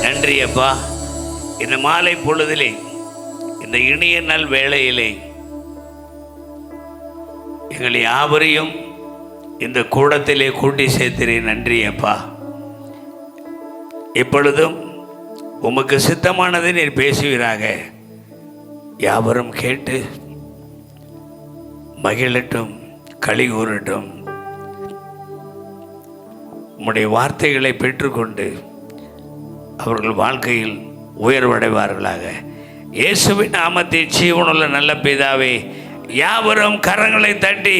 நன்றி அப்பா. இந்த மாலை பொழுதிலே, இந்த இனிய நல் வேளையிலே எங்கள் யாவரையும் இந்த கூடத்திலே கூட்டி சேர்க்கிறேன். நன்றி அப்பா. இப்பொழுதும் உமக்கு சித்தமானதை நீர் பேசுவீராக. யாவரும் கேட்டு மகிழட்டும், களி கூறட்டும். உம்முடைய வார்த்தைகளை பெற்றுக்கொண்டு அவர்கள் வாழ்க்கையில் உயர்வடைவார்களாக. இயேசுவின் நாமத்தில் ஜீவனுள்ள நல்ல பிதாவே, யாவரும் கரங்களை தட்டி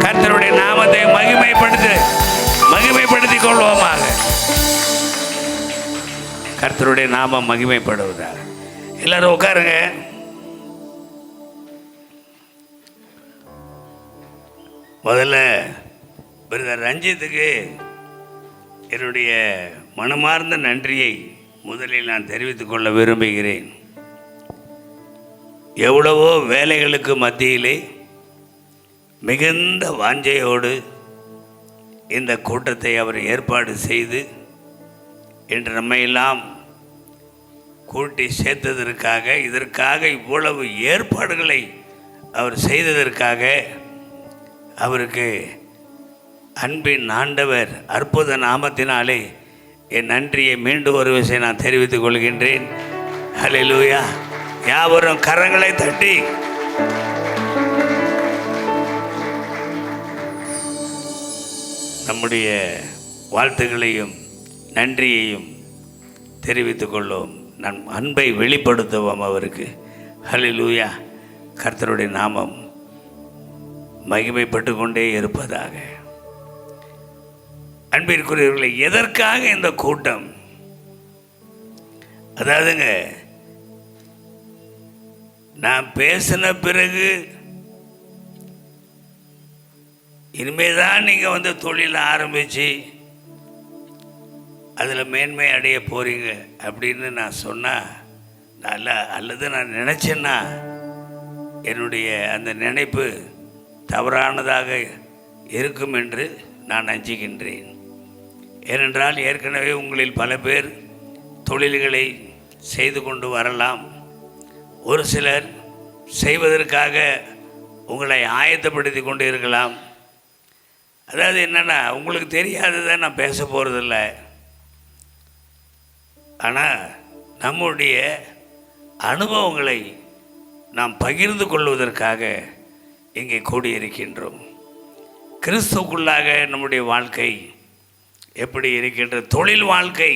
கர்த்தருடைய நாமத்தை மகிமைப்படுத்திக் கொள்வோமாக. கர்த்தருடைய நாமம் மகிமைப்படுவதாக. எல்லாரும் உட்காருங்க. முதல்ல பிரதர் ரஞ்சித்துக்கு என்னுடைய மனமார்ந்த நன்றியை முதலில் நான் தெரிவித்துக் கொள்ள விரும்புகிறேன். எவ்வளவோ வேலைகளுக்கு மத்தியிலே மிகுந்த வாஞ்சையோடு இந்த கூட்டத்தை அவர் ஏற்பாடு செய்து இன்று நம்மையெல்லாம் கூட்டி சேர்த்ததற்காக, இதற்காக இவ்வளவு ஏற்பாடுகளை அவர் செய்ததற்காக அவருக்கு அன்பின் ஆண்டவர் அற்புத நாமத்தினாலே என் நன்றியை மீண்டும் ஒரு விஷயம் நான் தெரிவித்துக் கொள்கின்றேன். ஹல்லேலூயா. யாவரும் கரங்களை தட்டி நம்முடைய வாழ்த்துக்களையும் நன்றியையும் தெரிவித்துக் கொள்வோம். நம் அன்பை வெளிப்படுத்துவோம் அவருக்கு. ஹல்லேலூயா. கர்த்தருடைய நாமம் மகிமைப்பட்டு கொண்டே இருப்பதாக. அன்பிற்குரியவர்களை, எதற்காக இந்த கூட்டம்? அதாவதுங்க, நான் பேசின பிறகு இனிமேதான் நீங்கள் வந்து தொழில் ஆரம்பித்து அதில் மேன்மை அடைய போகிறீங்க அப்படின்னு நான் சொன்னால் அல்லது நான் நினச்சேன்னா என்னுடைய அந்த நினைப்பு தவறானதாக இருக்கும் என்று நான் அஞ்சுகின்றேன். ஏனென்றால் ஏற்கனவே உங்களில் பல பேர் தொழில்களை செய்து கொண்டு வரலாம். ஒரு சிலர் செய்வதற்காக உங்களை ஆயத்தப்படுத்தி கொண்டு இருக்கலாம். அதாவது என்னென்னா, உங்களுக்கு தெரியாததை நான் பேச போகிறதில்ல. ஆனால் நம்முடைய அனுபவங்களை நாம் பகிர்ந்து கொள்வதற்காக இங்கே கூடியிருக்கின்றோம். கிறிஸ்துவுக்குள்ளாக நம்முடைய வாழ்க்கை எப்படி இருக்கின்ற, தொழில் வாழ்க்கை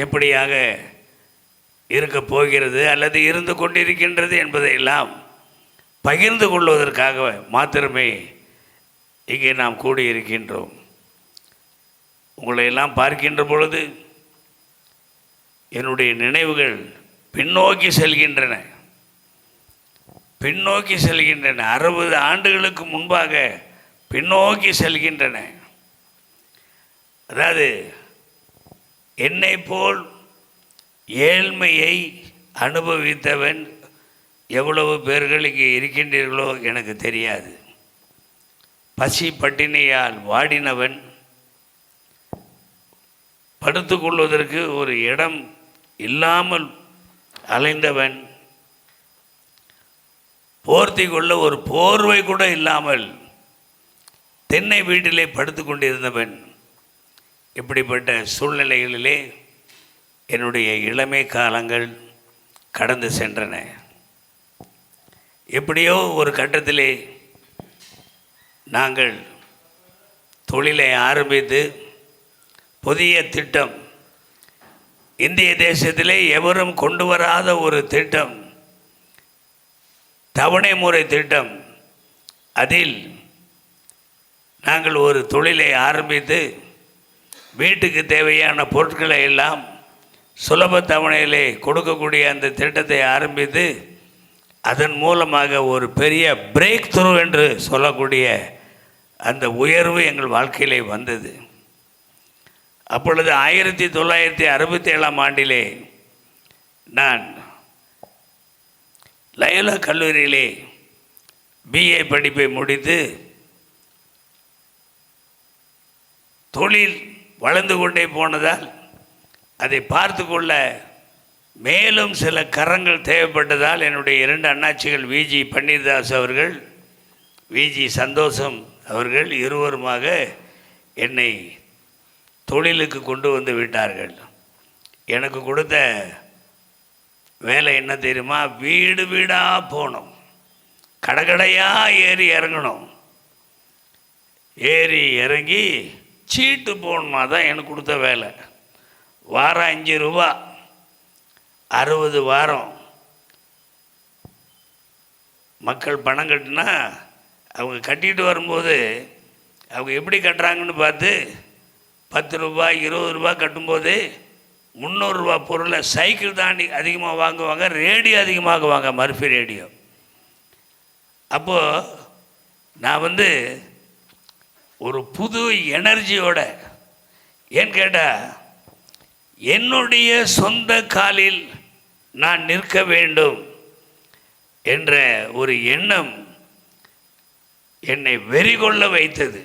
எப்படியாக இருக்கப் போகிறது அல்லது இருந்து கொண்டிருக்கின்றது என்பதையெல்லாம் பகிர்ந்து கொள்வதற்காக மாத்திரமே இங்கே நாம் கூடியிருக்கின்றோம். உங்களை எல்லாம் பார்க்கின்ற பொழுது என்னுடைய நினைவுகள் பின்னோக்கி செல்கின்றன. 60 ஆண்டுகளுக்கு முன்பாக பின்னோக்கி செல்கின்றன. அதாவது என்னை போல் ஏழ்மையை அனுபவித்தவன் எவ்வளவு பேர்கள் இங்கே இருக்கின்றீர்களோ எனக்கு தெரியாது. பசி பட்டினியால் வாடினவன், படுத்துக்கொள்வதற்கு ஒரு இடம் இல்லாமல் அலைந்தவன், போர்த்தி கொள்ள ஒரு போர்வை கூட இல்லாமல் தென்னை வீட்டிலே படுத்து கொண்டிருந்தவன். இப்படிப்பட்ட சூழ்நிலைகளிலே என்னுடைய இளமை காலங்கள் கடந்து சென்றன. எப்படியோ ஒரு கட்டத்திலே நாங்கள் தொழிலை ஆரம்பித்து புதிய திட்டம், இந்திய தேசத்திலே எவரும் கொண்டு வராத ஒரு திட்டம், தவணை முறை திட்டம். அதில் நாங்கள் ஒரு தொழிலை ஆரம்பித்து வீட்டுக்கு தேவையான பொருட்களை எல்லாம் சுலப தவணையிலே கொடுக்கக்கூடிய அந்த திட்டத்தை ஆரம்பித்து அதன் மூலமாக ஒரு பெரிய பிரேக் த்ரூ என்று சொல்லக்கூடிய அந்த உயர்வு எங்கள் வாழ்க்கையிலே வந்தது. அப்பொழுது 1967 ஆண்டிலே நான் லயோலா கல்லூரியிலே பிஏ படிப்பை முடித்து தொழில் வளர்ந்து கொண்டே போனதால் அதை பார்த்து கொள்ள மேலும் சில கரங்கள் தேவைப்பட்டதால் என்னுடைய 2 அண்ணாச்சிகள் விஜி பன்னீர்தாஸ் அவர்கள், விஜி சந்தோஷம் அவர்கள் இருவருமாக என்னை தொழிலுக்கு கொண்டு வந்து விட்டார்கள். எனக்கு கொடுத்த வேலை என்ன தெரியுமா? வீடு வீடாக போகணும், கடைக்கடையாக ஏறி இறங்கணும், ஏறி இறங்கி சீட்டு போடணுமா தான் எனக்கு கொடுத்த வேலை. வாரம் 5 ரூபா, 60 வாரம். மக்கள் பணம் கட்டினா அவங்க கட்டிட்டு வரும்போது அவங்க எப்படி கட்டுறாங்கன்னு பார்த்து 10 ரூபா 20 ரூபா கட்டும்போது 300 ரூபா பொருளை சைக்கிள் தாண்டி அதிகமாக வாங்குவாங்க, ரேடியோ அதிகமாக வாங்க, மர்ஃபி ரேடியோ. அப்போது நான் ஒரு புது எனர்ஜியோட, ஏன்னு கேட்டால் என்னுடைய சொந்த காலில் நான் நிற்க வேண்டும் என்ற ஒரு எண்ணம் என்னை வெறிகொள்ள வைத்தது.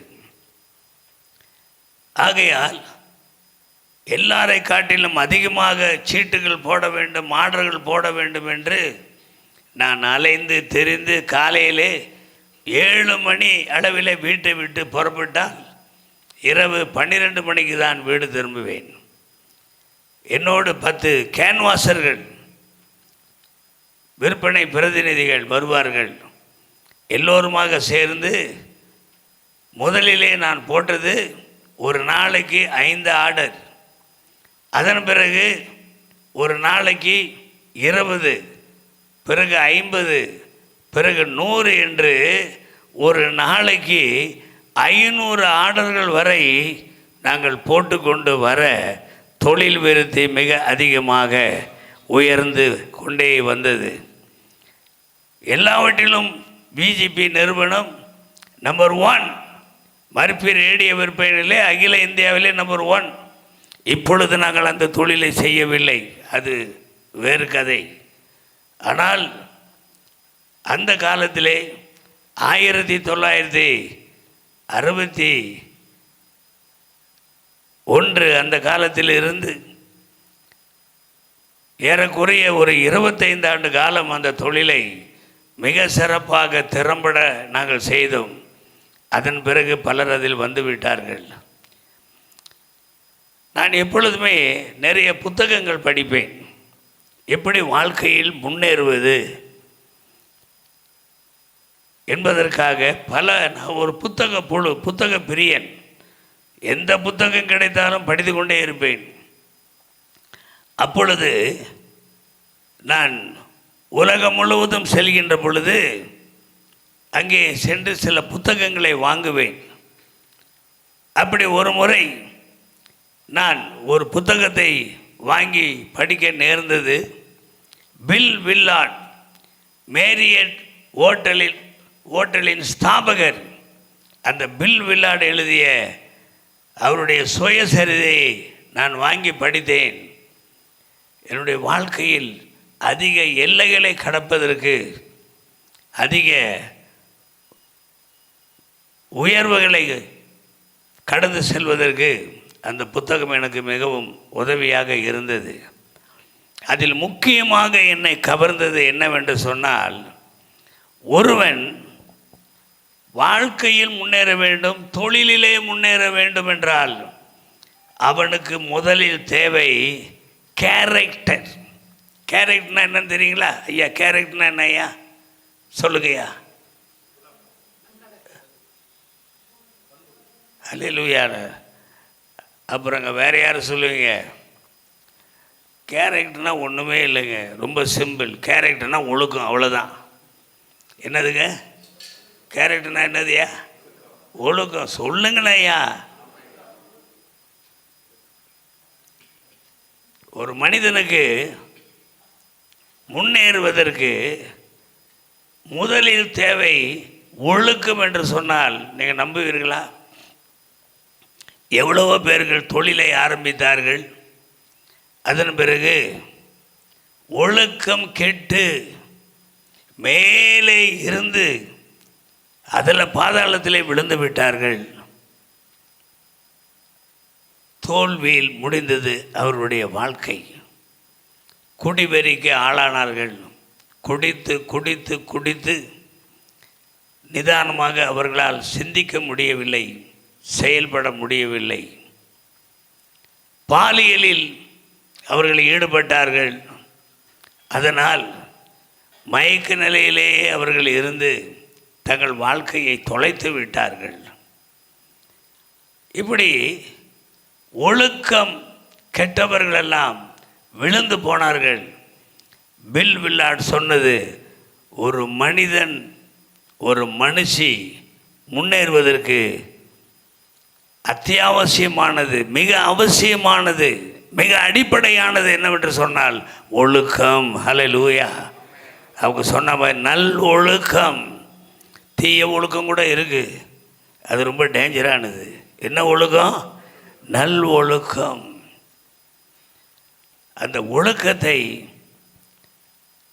ஆகையால் எல்லாரை காட்டிலும் அதிகமாக சீட்டுகள் போட வேண்டும், ஆர்டர்கள் போட வேண்டும் என்று நான் அலைந்து தெரிந்து காலையிலே 7 மணி அளவில் வீட்டை விட்டு புறப்பட்டால் இரவு 12 மணிக்கு தான் வீடு திரும்புவேன். என்னோடு 10 கேன்வாசர்கள், விற்பனை பிரதிநிதிகள் வருவார்கள். எல்லோருமாக சேர்ந்து முதலிலே நான் போட்டது ஒரு நாளைக்கு 5 ஆர்டர், அதன் பிறகு ஒரு நாளைக்கு 20, பிறகு 50, பிறகு 100 என்று ஒரு நாளைக்கு 500 ஆர்டர்கள் வரை நாங்கள் போட்டுக்கொண்டு வர தொழில் விருத்தி மிக அதிகமாக உயர்ந்து கொண்டே வந்தது. எல்லாவற்றிலும் பிஜேபி நிறுவனம் நம்பர் 1, மர்ஃபி ரேடியோ விற்பனையிலே அகில இந்தியாவிலே நம்பர் 1. இப்பொழுது நாங்கள் அந்த தொழிலை செய்யவில்லை, அது வேறு கதை. ஆனால் அந்த காலத்திலே 1961 அந்த காலத்தில் இருந்து ஏறக்குறைய ஒரு 25 ஆண்டு காலம் அந்த தொழிலை மிக சிறப்பாக திறம்பட நாங்கள் செய்தோம். அதன் பிறகு பலர் அதில் வந்துவிட்டார்கள். நான் எப்பொழுதுமே நிறைய புத்தகங்கள் படிப்பேன், எப்படி வாழ்க்கையில் முன்னேறுவது என்பதற்காக. நான் ஒரு புத்தக பிரியன். எந்த புத்தகம் கிடைத்தாலும் படித்து கொண்டே இருப்பேன். அப்பொழுது நான் உலகம் முழுவதும் செல்கின்ற பொழுது அங்கே சென்று சில புத்தகங்களை வாங்குவேன். அப்படி ஒரு முறை நான் ஒரு புத்தகத்தை வாங்கி படிக்க நேர்ந்தது. பில் வில்லார்ட், மேரியட் ஹோட்டலின் ஸ்தாபகர், அந்த பில் வில்லார்ட் எழுதிய அவருடைய சுயசரிதையை நான் வாங்கி படித்தேன். என்னுடைய வாழ்க்கையில் அதிக எல்லைகளை கடப்பதற்கு, அதிக உயர்வுகளை கடந்து செல்வதற்கு அந்த புத்தகம் எனக்கு மிகவும் உதவியாக இருந்தது. அதில் முக்கியமாக என்னை கவர்ந்தது என்னவென்று சொன்னால், ஒருவன் வாழ்க்கையில் முன்னேற வேண்டும், தொழிலிலே முன்னேற வேண்டும் என்றால் அவனுக்கு முதலில் தேவை கேரக்டர். கேரக்டர்னா என்னன்னு தெரியுங்களா ஐயா? கேரக்டர்னா என்ன ஐயா? சொல்லுங்கய்யா. அல்லேலூயா. அப்புறங்க வேறு யாரும் சொல்லுவீங்க? கேரக்டர்னால் ஒன்றுமே இல்லைங்க, ரொம்ப சிம்பிள். கேரக்டர்னால் ஒழுக்கம், அவ்வளோதான். என்னதுங்க கேரக்டர்னா? என்னதுயா? ஒழுக்கம். சொல்லுங்களேயா. ஒரு மனிதனுக்கு முன்னேறுவதற்கு முதலில் தேவை ஒழுக்கம் என்று சொன்னால் நீங்கள் நம்புவீர்களா? எவ்வளவோ பேர்கள் தொழிலை ஆரம்பித்தார்கள், அதன் பிறகு ஒழுக்கம் கெட்டு மேலே இருந்து அதில் பாதாளத்திலே விழுந்து விட்டார்கள். தோல்வியில் முடிந்தது அவருடைய வாழ்க்கை. குடிவெறிக்கு ஆளானார்கள். குடித்து குடித்து குடித்து நிதானமாக அவர்களால் சிந்திக்க முடியவில்லை, செயல்பட முடியவில்லை. பாலியலில் அவர்கள் ஈடுபட்டார்கள். அதனால் மயக்க நிலையிலேயே அவர்கள் இருந்து தங்கள் வாழ்க்கையை தொலைத்து விட்டார்கள். இப்படி ஒழுக்கம் கெட்டவர்களெல்லாம் விழுந்து போனார்கள். பில் வில்லார்ட் சொன்னது, ஒரு மனிதன் ஒரு மனுஷி முன்னேறுவதற்கு அத்தியாவசியமானது, மிக அவசியமானது, மிக அடிப்படையானது என்னவென்று சொன்னால் ஒழுக்கம். ஹல்லேலூயா. அவங்க சொன்ன மாதிரி நல் ஒழுக்கம். தீய ஒழுக்கம் கூட இருக்குது, அது ரொம்ப டேஞ்சரானது. என்ன ஒழுக்கம்? நல் ஒழுக்கம். அந்த ஒழுக்கத்தை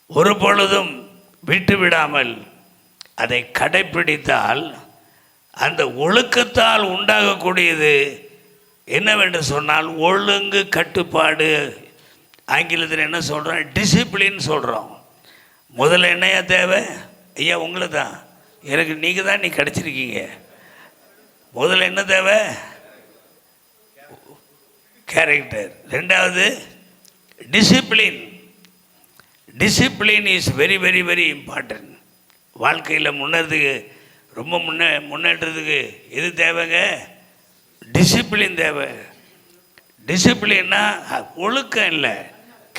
ஒரு பொழுதும் விட்டுவிடாமல் அதை கடைப்பிடித்தால் அந்த ஒழுக்கத்தால் உண்டாகக்கூடியது என்னவென்று சொன்னால் ஒழுங்கு, கட்டுப்பாடு. ஆங்கிலத்தில் என்ன சொல்கிறோம்? டிசிப்ளின் சொல்கிறோம். முதல்ல என்னையா தேவை? ஐயா உங்களை தான், எனக்கு நீங்கள் தான், நீ கிடச்சிருக்கீங்க. முதல்ல என்ன தேவை? கேரக்டர். ரெண்டாவது discipline. Discipline is very very very important. வாழ்க்கையில் முன்னேறதுக்கு, ரொம்ப முன்னேற்றத்துக்கு எது தேவைங்க? டிசிப்ளின் தேவை. டிசிப்ளின்னா ஒழுக்கம் இல்லை,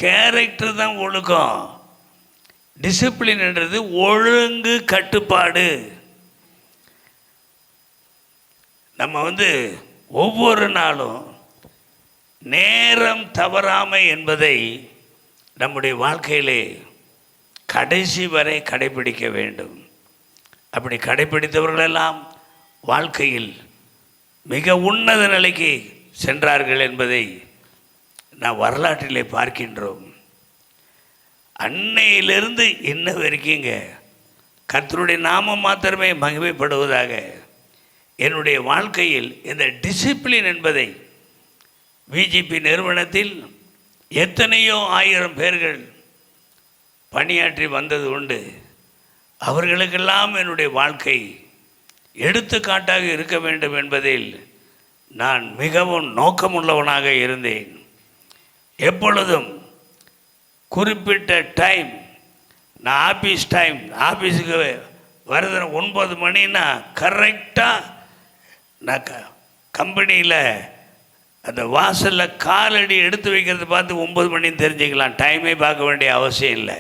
கேரக்டர் தான் ஒழுக்கம். டிசிப்ளின்ன்றது ஒழுங்கு, கட்டுப்பாடு. நம்ம ஒவ்வொரு நாளும் நேரம் தவறாமை என்பதை நம்முடைய வாழ்க்கையிலே கடைசி வரை கடைபிடிக்க வேண்டும். அப்படி கடைபிடித்தவர்களெல்லாம் வாழ்க்கையில் மிக உன்னத நிலைக்கு சென்றார்கள் என்பதை நான் வரலாற்றிலே பார்க்கின்றோம். அன்னையிலிருந்து இன்ன வரைக்குங்க கர்த்தருடைய நாமம் மாத்திரமே மகிமைப்படுவதாக. என்னுடைய வாழ்க்கையில் இந்த டிசிப்ளின் என்பதை விஜிபி நிறுவனத்தில் எத்தனையோ ஆயிரம் பேர்கள் பணியாற்றி வந்தது உண்டு. அவர்களுக்கெல்லாம் என்னுடைய வாழ்க்கை எடுத்துக்காட்டாக இருக்க வேண்டும் என்பதில் நான் மிகவும் நோக்கமுள்ளவனாக இருந்தேன். எப்பொழுதும் குறிப்பிட்ட டைம், நான் ஆஃபீஸுக்கு வருது 9 மணின்னா கரெக்டாக நான் கம்பெனியில் அந்த வாசலில் காலடி எடுத்து வைக்கிறத பார்த்து 9 மணின்னு தெரிஞ்சுக்கலாம். டைமே பார்க்க வேண்டிய அவசியம் இல்லை.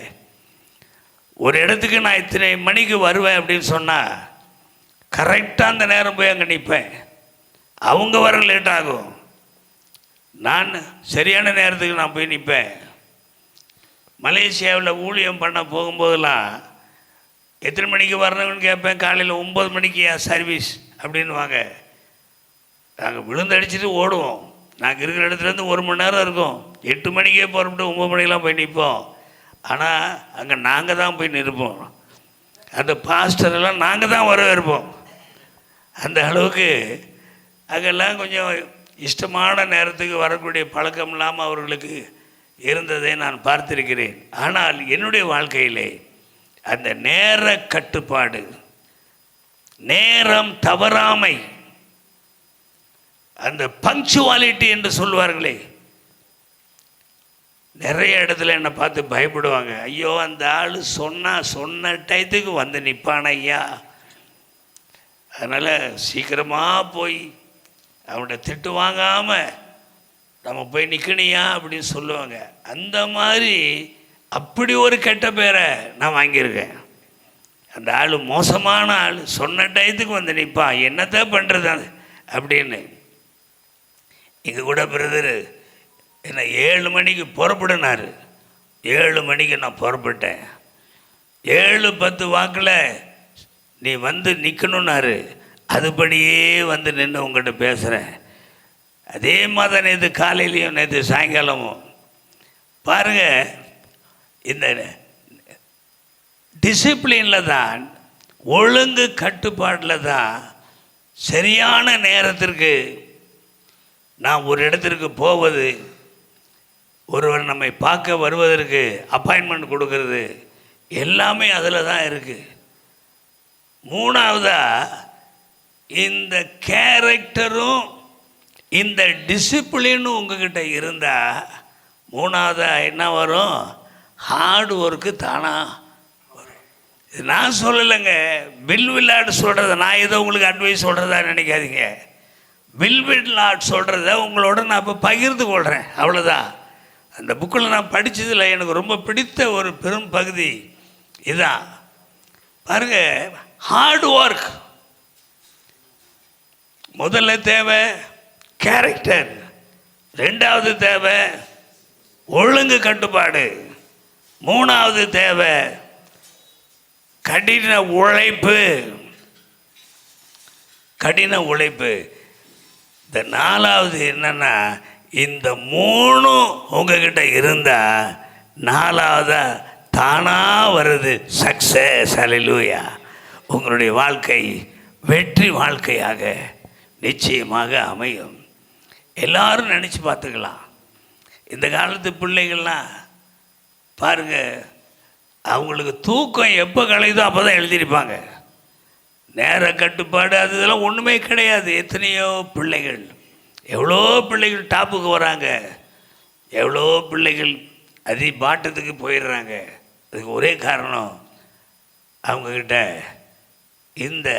ஒரு இடத்துக்கு நான் இத்தனை மணிக்கு வருவேன் அப்படின்னு சொன்னால் கரெக்டாக அந்த நேரம் போய் அங்கே நிற்பேன். அவங்க வர லேட் ஆகும், நான் சரியான நேரத்துக்கு நான் போய் நிற்பேன். மலேசியாவில் ஊழியம் பண்ண போகும்போதெல்லாம் எத்தனை மணிக்கு வரணும்னு கேட்பேன். காலையில் 9 மணிக்கு என் சர்வீஸ் அப்படின்னு வாங்க. நாங்கள் விழுந்தடிச்சிட்டு ஓடுவோம். நாங்கள் இருக்கிற இடத்துலேருந்து 1 மணி நேரம் இருக்கும். 8 மணிக்கே புறப்பட்டு 9 மணிக்கெலாம் போய் நிற்போம். ஆனால் அங்கே நாங்கள் தான் போய் நிற்போம். அந்த பாஸ்டரெல்லாம் நாங்கள் தான் வரவேற்போம். அந்த அளவுக்கு அங்கெல்லாம் கொஞ்சம் இஷ்டமான நேரத்துக்கு வரக்கூடிய பழக்கம் இல்லாமல் அவர்களுக்கு இருந்ததை நான் பார்த்திருக்கிறேன். ஆனால் என்னுடைய வாழ்க்கையிலே அந்த நேர கட்டுப்பாடு, நேரம் தவறாமை, அந்த பங்க்சுவாலிட்டி என்று சொல்வார்களே, நிறைய இடத்துல என்னை பார்த்து பயப்படுவாங்க. ஐயோ அந்த ஆள் சொன்ன டயத்துக்கு வந்து நிற்பான் ஐயா, அதனால் சீக்கிரமாக போய் அவன்கிட்ட திட்டு வாங்காமல் நம்ம போய் நிற்கணியா அப்படின்னு சொல்லுவாங்க. அந்த மாதிரி அப்படி ஒரு கெட்ட பேரை நான் வாங்கியிருக்கேன். அந்த ஆள் மோசமான ஆள், சொன்ன டயத்துக்கு வந்து நிற்பான், என்னத்தான் பண்ணுறது அது அப்படின்னு. இங்கே கூட பிரதர் என்னை 7 மணிக்கு புறப்படினார். 7 மணிக்கு நான் புறப்பட்டேன். 7:10 வாக்கில் நீ வந்து நிற்கணுன்னாரு. அதுபடியே வந்து நின்று உங்கள்கிட்ட பேசுகிறேன். அதே மாதிரி நேற்று காலையிலையும் நேற்று சாயங்காலமும் பாருங்கள், இந்த டிசிப்ளினில் தான், ஒழுங்கு கட்டுப்பாட்டில் தான் சரியான நேரத்திற்கு நாம் ஒரு இடத்திற்கு போவது, ஒருவர் நம்மை பார்க்க வருவதற்கு அப்பாயின்மெண்ட் கொடுக்கறது எல்லாமே அதில் தான் இருக்குது. மூணாவதாக இந்த கேரக்டரும் இந்த டிசிப்ளினும் உங்ககிட்ட இருந்தால் மூணாவதாக என்ன வரும்? ஹார்டு ஒர்க்கு தானாக வரும். இது நான் சொல்லலைங்க, பில் வில்லார்டு சொல்கிறத நான் ஏதோ உங்களுக்கு அட்வைஸ் சொல்கிறதா நினைக்காதீங்க. பில் வில்லார்டு சொல்கிறத உங்களோட நான் இப்போ பகிர்ந்து கொள்கிறேன், அவ்வளோதான். அந்த புக்கில் நான் படித்ததில் எனக்கு ரொம்ப பிடித்த ஒரு பெரும் பகுதி இதுதான். பாருங்கள், ஹார்ட் ஒர்க் முதல்ல தேவை, கேரக்டர் ரெண்டாவது தேவை, ஒழுங்கு கட்டுப்பாடு மூணாவது தேவை, கடின உழைப்பு. கடின உழைப்பு. இந்த நாலாவது என்னன்னா, இந்த மூணும் உங்ககிட்ட இருந்தால் நாலாவதா தானாக வருது சக்ஸஸ். அல்லேலூயா. உங்களுடைய வாழ்க்கை வெற்றி வாழ்க்கையாக நிச்சயமாக அமையும். எல்லாரும் நினச்சி பார்த்துக்கலாம். இந்த காலத்து பிள்ளைகள்லாம் பாருங்கள், அவங்களுக்கு தூக்கம் எப்போ கலையுதோ அப்போ தான் எழுதியிருப்பாங்க. நேர கட்டுப்பாடு அது இதெல்லாம் ஒன்றுமே கிடையாது. எத்தனையோ பிள்ளைகள், எவ்வளோ பிள்ளைகள் டாப்புக்கு வராங்க, எவ்வளோ பிள்ளைகள் பாட்டத்துக்கு போயிடுறாங்க. அதுக்கு ஒரே காரணம், அவங்கக்கிட்ட இந்த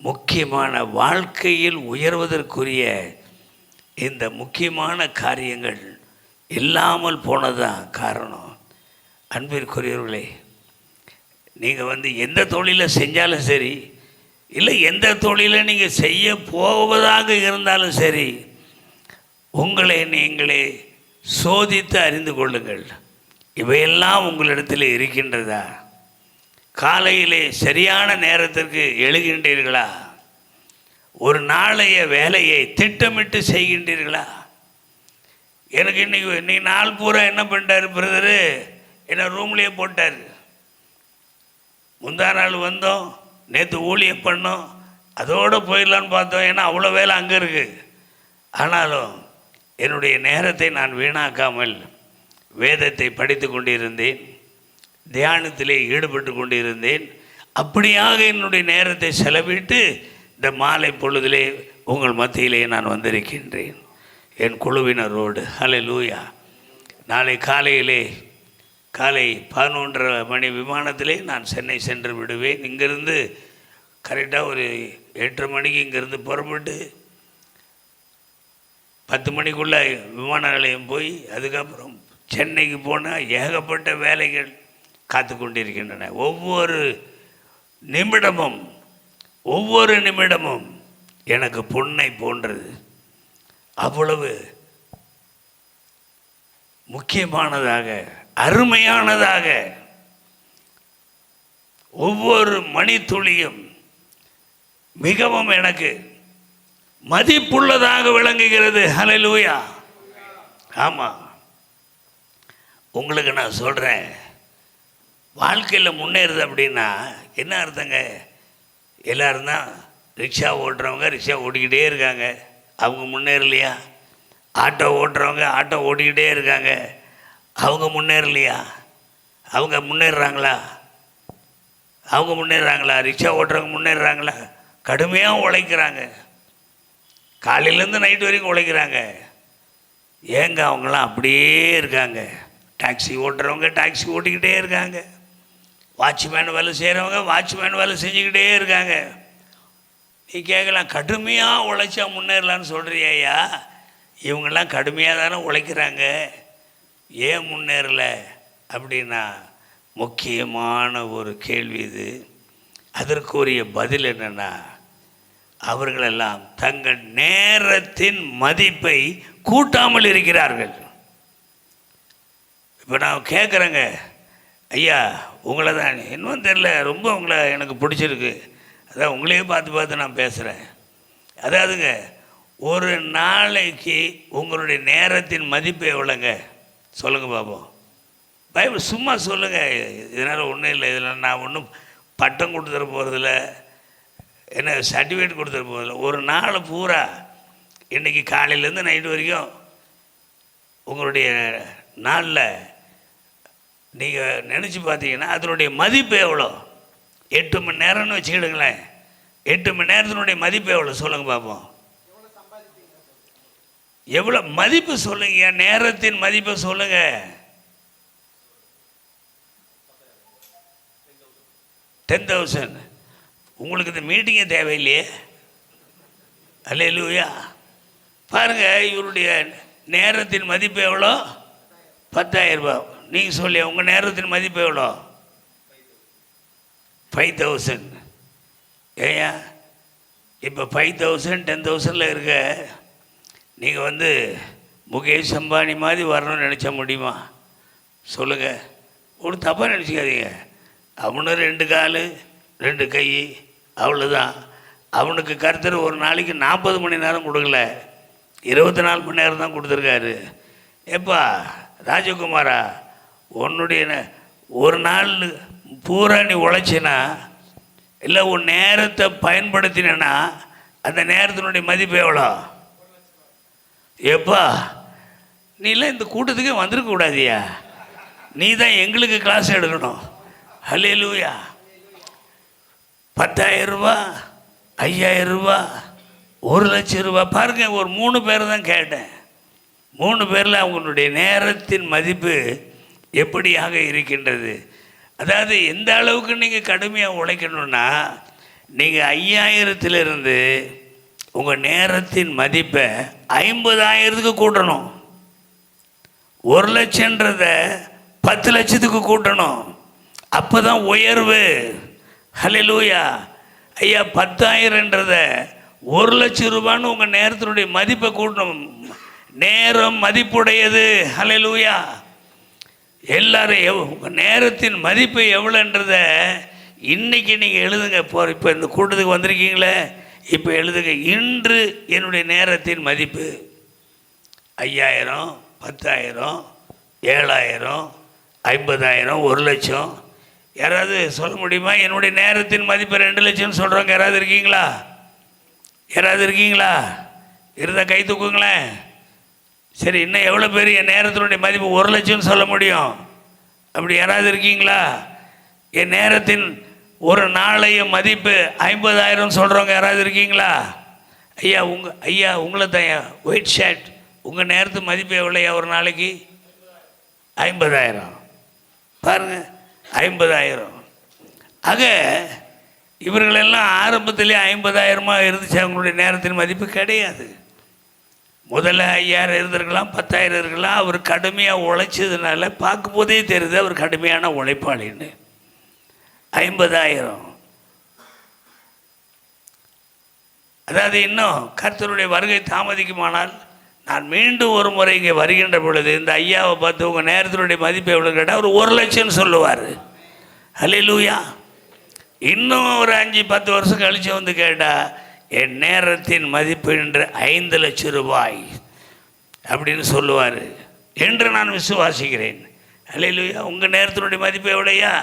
முக்கியமான வாழ்க்கையில் உயர்வதற்குரிய இந்த முக்கியமான காரியங்கள் இல்லாமல் போனதான் காரணம். அன்பிற்குரியவர்களே, நீங்கள் எந்த தொழிலை செஞ்சாலும் சரி, இல்லை எந்த தொழிலை நீங்கள் செய்ய போவதாக இருந்தாலும் சரி, உங்களை நீங்களே சோதித்து அறிந்து கொள்ளுங்கள். இவையெல்லாம் உங்களிடத்தில் இருக்கின்றதா? காலையிலே சரியான நேரத்திற்கு எழுகின்றீர்களா? ஒரு நாளைய வேலையை திட்டமிட்டு செய்கின்றீர்களா? எனக்கு இன்னைக்கு நாள் பூரா என்ன பண்ணிட்டார் பிரதரு, என்னை ரூம்லேயே போட்டார். முந்தா நாள் வந்தோம், நேற்று ஊழியம் பண்ணோம், அதோடு போயிடலான்னு பார்த்தோம். ஏன்னா அவ்வளோ வேலை அங்கே இருக்குது. ஆனாலும் என்னுடைய நேரத்தை நான் வீணாக்காமல் வேதத்தை படித்து கொண்டிருந்தேன், தியானத்திலே ஈடுபட்டு கொண்டிருந்தேன். அப்படியாக என்னுடைய நேரத்தை செலவிட்டு இந்த மாலை பொழுதிலே உங்கள் மத்தியிலே நான் வந்திருக்கின்றேன் என் குழுவினரோடு. அல்லேலூயா. நாளை காலையிலே காலை 11:30 மணி விமானத்திலே நான் சென்னை சென்று விடுவேன். இங்கேருந்து கரெக்டாக ஒரு 8:30 மணிக்கு இங்கேருந்து புறப்பட்டு 10 மணிக்குள்ளே விமான நிலையம் போய் அதுக்கப்புறம் சென்னைக்கு போனால் ஏகப்பட்ட வேலைகள் காத்து கொண்டிருக்கின்றன. ஒவ்வொரு நிமிடமும் எனக்கு பொன்னை போன்றது. அவ்வளவு முக்கியமானதாக, அருமையானதாக, ஒவ்வொரு மணித்துளியும் மிகவும் எனக்கு மதிப்புள்ளதாக விளங்குகிறது. ஹல்லேலூயா. ஆமாம், உங்களுக்கு நான் சொல்கிறேன், வாழ்க்கையில் முன்னேறுது அப்படின்னா என்ன அர்த்தங்க? எல்லோரும் தான் ரிக்ஷா ஓட்டுறவங்க ரிக்ஷா ஓட்டிக்கிட்டே இருக்காங்க, அவங்க முன்னேறலையா? ஆட்டோ ஓட்டுறவங்க ஆட்டோ ஓட்டிக்கிட்டே இருக்காங்க, அவங்க முன்னேறலையா? அவங்க முன்னேறுறாங்களா? ரிக்ஷா ஓட்டுறவங்க முன்னேறுறாங்களா? கடுமையாக உழைக்கிறாங்க, காலையிலேருந்து நைட்டு வரைக்கும் உழைக்கிறாங்க. ஏங்க அவங்களாம் அப்படியே இருக்காங்க? டாக்ஸி ஓட்டுறவங்க டாக்ஸி ஓட்டிக்கிட்டே இருக்காங்க, வாட்ச்மேன் வேலை செய்கிறவங்க வாட்ச்மேன் வேலை செஞ்சுக்கிட்டே இருக்காங்க. நீ கேட்கலாம், கடுமையாக உழைச்சா முன்னேறலான்னு சொல்கிறியா? இவங்கெல்லாம் கடுமையாக தானே உழைக்கிறாங்க, ஏன் முன்னேறலை அப்படின்னா முக்கியமான ஒரு கேள்வி இது. அதற்குரிய பதில் என்னென்னா, அவர்களெல்லாம் தங்கள் நேரத்தின் மதிப்பை கூட்டாமல் இருக்கிறார்கள். இப்போ நான் கேட்குறேங்க, ஐயா உங்களை தான் இன்னும் தெரில, ரொம்ப உங்களை எனக்கு பிடிச்சிருக்கு, அதான் உங்களையே பார்த்து நான் பேசுகிறேன். அதாவதுங்க, ஒரு நாளைக்கு உங்களுடைய நேரத்தின் மதிப்பு எவ்வளோங்க சொல்லுங்கள் பார்ப்போம். பைபிள் சும்மா சொல்லுங்கள், இதனால் ஒன்றும் இல்லை, இதில் நான் ஒன்றும் பட்டம் கொடுத்துட போகிறதில்ல, என்ன சர்டிஃபிகேட் கொடுத்துட போகிறதில்ல. ஒரு நாள் பூரா இன்றைக்கி காலையிலேருந்து நைட்டு வரைக்கும் உங்களுடைய நாளில் நீங்கள் நினச்சி பார்த்தீங்கன்னா அதனுடைய மதிப்பு எவ்வளோ? 8 மணி நேரம்னு வச்சுக்கிடுங்களேன். 8 மணி நேரத்தினுடைய மதிப்பு எவ்வளோ சொல்லுங்கள் பார்ப்போம். எவ்வளோ மதிப்பு சொல்லுங்க, நேரத்தின் மதிப்பை சொல்லுங்க. 10,000. உங்களுக்கு இந்த மீட்டிங்கே தேவையில்லையே. அல்லேலூயா. பாருங்க, இவருடைய நேரத்தின் மதிப்பு எவ்வளோ? 10,000 ரூபாய். நீங்கள் சொல்லி உங்கள் நேரத்தின் மதிப்பு எவ்வளோ? 5,000. ஏயா இப்போ 5,000 10,000 இருக்க நீங்கள் முகேஷ் அம்பானி மாதிரி வரணும்னு நினச்சா முடியுமா சொல்லுங்கள்? ஒரு தப்பாக நினச்சிக்காதீங்க. அவனு 2 கால் 2 கை, அவ்வளோதான். அவனுக்கு கர்த்தர் ஒரு நாளைக்கு 40 மணி நேரம் கொடுக்கல, 24 மணி நேரம் தான் கொடுத்துருக்காரு. எப்பா ராஜகுமாரா, உன்னுடைய ஒரு நாள் பூரா நீ உழைச்சினா இல்லை உன் நேரத்தை பயன்படுத்தினா அந்த நேரத்தினுடைய மதிப்பு எவ்வளோ? எப்பா நீலாம் இந்த கூட்டத்துக்கே வந்திருக்கக்கூடாதியா, நீ தான் எங்களுக்கு கிளாஸ் எடுக்கணும். அல்லேலூயா. 10,000 ரூபா, 5,000 ரூபா, 1,00,000 ரூபா. பாருங்கள், ஒரு 3 பேர் தான் கேட்டேன். 3 பேரில் அவங்களுடைய நேரத்தின் மதிப்பு எப்படியாக இருக்கின்றது. அதாவது எந்த அளவுக்கு நீங்கள் கடுமையாக உழைக்கணும்னா, நீங்கள் 5,000த்திலிருந்து உங்கள் நேரத்தின் மதிப்பை 50,000க்கு கூட்டணும். 1,00,000ன்றதை 10,00,000க்கு கூட்டணும். அப்போ தான் உயர்வு. ஹல்லேலூயா. ஐயா 10,000ன்றதை 1,00,000 ரூபான்னு உங்கள் நேரத்தினுடைய மதிப்பை கூட்டணும். நேரம் மதிப்புடையது. ஹல்லேலூயா. எல்லாரும் உங்கள் நேரத்தின் மதிப்பு எவ்வளோன்றத இன்றைக்கி நீங்கள் எழுதுங்க. இப்போ இந்த கூட்டத்துக்கு வந்திருக்கீங்களே, இப்போ எழுதுங்க. இன்று என்னுடைய நேரத்தின் மதிப்பு 5,000, 10,000, 7,000, 50,000, 1,00,000. யாராவது சொல்ல முடியுமா? என்னுடைய நேரத்தின் மதிப்பு 2,00,000 சொல்கிறவங்க யாராவது இருக்கீங்களா? யாராவது இருக்கீங்களா? இருந்தால் கை தூக்குங்களேன். சரி, இன்னும் எவ்வளோ பேர் என் நேரத்தினுடைய மதிப்பு 1,00,000 சொல்ல முடியும்? அப்படி யாராவது இருக்கீங்களா? என் நேரத்தின் ஒரு நாளைய மதிப்பு 50,000 சொல்கிறவங்க யாராவது இருக்கீங்களா? ஐயா உங்களை தான் ஒயிட் ஷர்ட், உங்கள் நேரத்து மதிப்பு எவ்வளோயா ஒரு நாளைக்கு? 50,000. பாருங்கள், 50,000. ஆக இவர்களெல்லாம் ஆரம்பத்திலே 50,000 இருந்துச்சு. அவங்களுடைய நேரத்தின் மதிப்பு கிடையாது. முதல்ல 5,000 இருந்திருக்கலாம், 10,000 இருக்கலாம். அவர் கடுமையாக உழைச்சதுனால பார்க்கும்போதே தெரியுது அவர் கடுமையான உழைப்பாளின்னு. 50,000. அதாவது இன்னும் கர்த்தருடைய வருகை தாமதிக்குமானால் நான் மீண்டும் ஒரு முறை இங்கே வருகின்ற பொழுது இந்த ஐயாவை பார்த்து உங்கள் நேரத்தினுடைய மதிப்பு எவ்வளோ கேட்டால் அவர் 1,00,000 சொல்லுவார். அல்லேலூயா. இன்னும் ஒரு 5-10 வருஷம் கழித்து கேட்டால் என் நேரத்தின் மதிப்பு என்று 5,00,000 ரூபாய் அப்படின்னு சொல்லுவார் என்று நான் விசுவாசிக்கிறேன். அல்லேலூயா. உங்கள் நேரத்தினுடைய மதிப்பு எவ்வளோயா?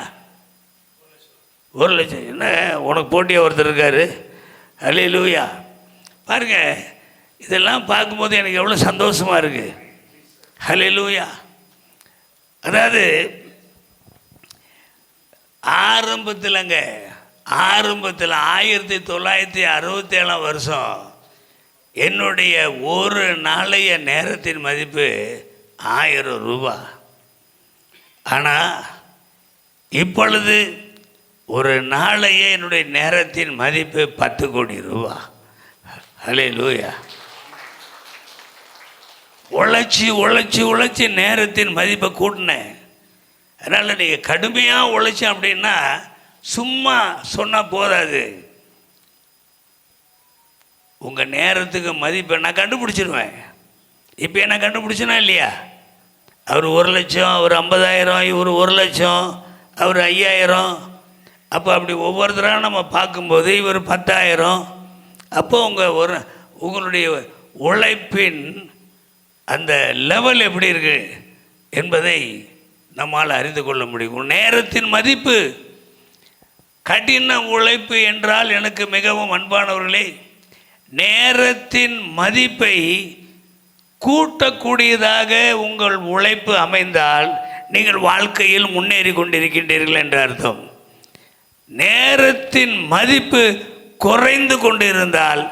1,00,000. என்ன உனக்கு போட்டியாக ஒருத்தர் இருக்கார். அல்லேலூயா. பாருங்கள், இதெல்லாம் பார்க்கும்போது எனக்கு எவ்வளோ சந்தோஷமாக இருக்குது. அல்லேலூயா. அதாவது ஆரம்பத்தில் 1967 வருஷம் என்னுடைய ஒரு நாளைய நேரத்தின் மதிப்பு 1000 ரூபா. ஆனால் இப்பொழுது ஒரு நாளைய என்னுடைய நேரத்தின் மதிப்பு 10 கோடி ரூபா. அல்லேலூயா. உழைச்சி உழைச்சி உழைச்சி நேரத்தின் மதிப்பை கூட்டினேன். அதனால் நீங்கள் கடுமையாக உழைச்சி அப்படின்னா சும்மா சொன்னால் போதாது. உங்கள் நேரத்துக்கு மதிப்பை நான் கண்டுபிடிச்சிருவேன். இப்போ என்ன கண்டுபிடிச்சனா இல்லையா? அவர் 1,00,000, அவர் 50,000, இவர் 1,00,000, அவர் 5,000. அப்போ அப்படி ஒவ்வொருத்தராக நம்ம பார்க்கும்போது இவர் 10,000. அப்போ உங்களுடைய உழைப்பின் அந்த லெவல் எப்படி இருக்கு என்பதை நம்மால் அறிந்து கொள்ள முடியும். நேரத்தின் மதிப்பு. கடின உழைப்பு என்றால் எனக்கு மிகவும் அன்பானவர்களே, நேரத்தின் மதிப்பை கூட்டக்கூடியதாக உங்கள் உழைப்பு அமைந்தால் நீங்கள் வாழ்க்கையில் முன்னேறி கொண்டிருக்கின்றீர்கள் என்ற அர்த்தம். நேரத்தின் மதிப்பு குறைந்து கொண்டிருந்தால்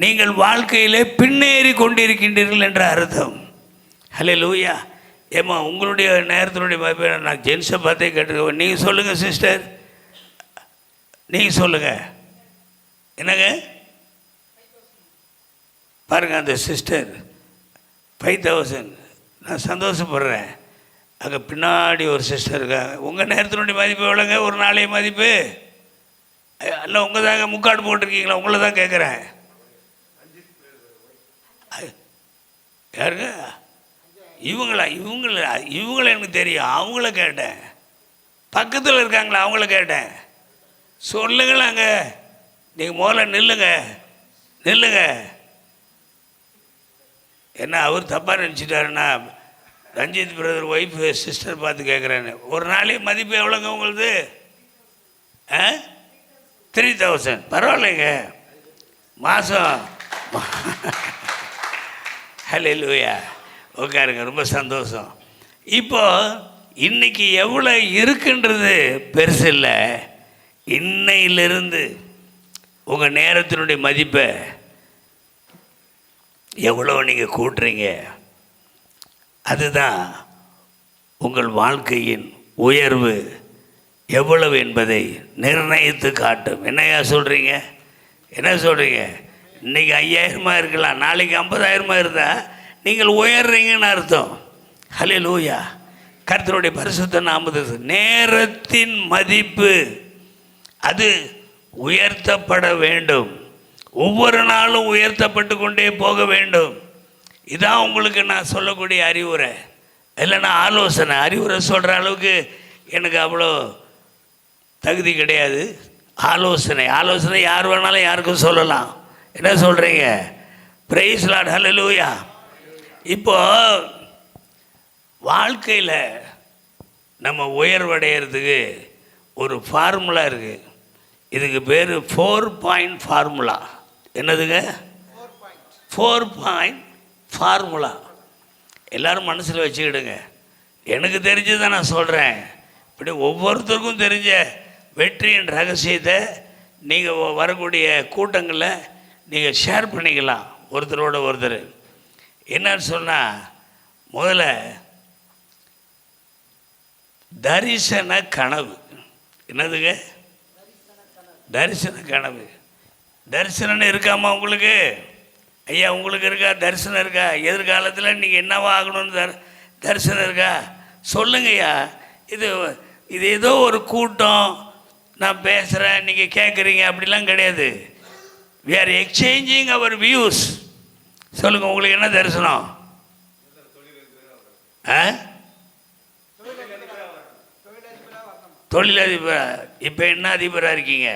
நீங்கள் வாழ்க்கையிலே பின்னேறி கொண்டிருக்கின்றீர்கள் என்ற அர்த்தம். ஹல்லேலூயா. ஏம்மா உங்களுடைய நேரத்தினுடைய மதிப்பை நான் ஜென்ஸை பார்த்தே கேட்டிருக்கேன். நீங்கள் சொல்லுங்கள் சிஸ்டர், நீங்கள் சொல்லுங்கள். என்னங்க பாருங்கள், அந்த சிஸ்டர் 5000. நான் சந்தோஷப்படுறேன். அங்கே பின்னாடி ஒரு சிஸ்டர் இருக்காங்க. உங்கள் நேரத்தினுடைய மதிப்பு எவ்வளோங்க? ஒரு நாளைய மதிப்பு இல்லை உங்கள் தாங்க முக்காடு போட்டிருக்கீங்களா? உங்களை தான் கேட்குறேன். யாருங்க இவங்கள எனக்கு தெரியும். அவங்கள கேட்டேன். பக்கத்தில் இருக்காங்களா? அவங்கள கேட்டேன். சொல்லுங்களாங்க. நீங்கள் முதல்ல நில்லுங்க. என்ன அவர் தப்பாக நினச்சிட்டாருன்னா ரஞ்சித் பிரதர் ஒய்ஃபு சிஸ்டர் பார்த்து கேட்குறேன்னு. ஒரு நாளைக்கு மதிப்பு எவ்வளோங்க உங்களுது? 3000. பரவாயில்லைங்க. மாதம். ஹல்லேலூயா. உட்காருங்க. ரொம்ப சந்தோஷம். இப்போ இன்னைக்கு எவ்வளோ இருக்குன்றது பெருசு இல்லை. இன்னையிலிருந்து உங்கள் நேரத்தினுடைய மதிப்பை எவ்வளோ நீங்கள் கூட்டுறீங்க, அதுதான் உங்கள் வாழ்க்கையின் உயர்வு எவ்வளவு என்பதை நிர்ணயித்து காட்டும். என்னையா சொல்கிறீங்க? என்ன சொல்கிறீங்க? இன்றைக்கி 5000 இருக்கலாம், நாளைக்கு 50,000 இருந்தால் நீங்கள் உயர்றீங்கன்னு அர்த்தம். ஹல்லேலூயா. கர்த்தருடைய பரிசுத்த நாமத்துக்கு நேரத்தின் மதிப்பு அது உயர்த்தப்பட வேண்டும். ஒவ்வொரு நாளும் உயர்த்தப்பட்டு கொண்டே போக வேண்டும். இதான் உங்களுக்கு நான் சொல்லக்கூடிய அறிவுரை. இல்லைன்னா ஆலோசனை. அறிவுரை சொல்கிற அளவுக்கு எனக்கு அவ்வளோ தகுதி கிடையாது. ஆலோசனை யார் வேணாலும் யாருக்கும் சொல்லலாம். என்ன சொல்கிறீங்க? Praise Lord. ஹல்லேலூயா. இப்போ வாழ்க்கையில் நம்ம உயர்வடைகிறதுக்கு ஒரு ஃபார்முலா இருக்குது. இதுக்கு பேர் 4 பாயிண்ட் ஃபார்முலா. என்னதுங்க? 4 பாயிண்ட் ஃபார்முலா. எல்லோரும் மனசில் வச்சுக்கிடுங்க. எனக்கு தெரிஞ்சதை நான் சொல்கிறேன். இப்படி ஒவ்வொருத்தருக்கும் தெரிஞ்ச வெற்றியின் ரகசியத்தை நீங்கள் வரக்கூடிய கூட்டங்களில் நீங்கள் ஷேர் பண்ணிக்கலாம் ஒருத்தரோட ஒருத்தர். என்னன்னு சொன்னால், முதல்ல தரிசன கனவு. என்னதுங்க? தரிசன கனவு. தரிசனம் இருக்காமா உங்களுக்கு? ஐயா உங்களுக்கு இருக்கா? தரிசனம் இருக்கா? எதிர்காலத்தில் நீங்கள் என்னவா ஆகணும்னு தரிசனம் இருக்கா? சொல்லுங்கய்யா. இது ஏதோ ஒரு கூட்டம், நான் பேசுகிறேன், நீங்கள் கேட்குறீங்க, அப்படிலாம் கிடையாது. we are exchanging our views. சொல்லுங்கள், உங்களுக்கு என்ன தரிசனம்? தொழிலதிபர். இப்போ என்ன அதிபராக இருக்கீங்க?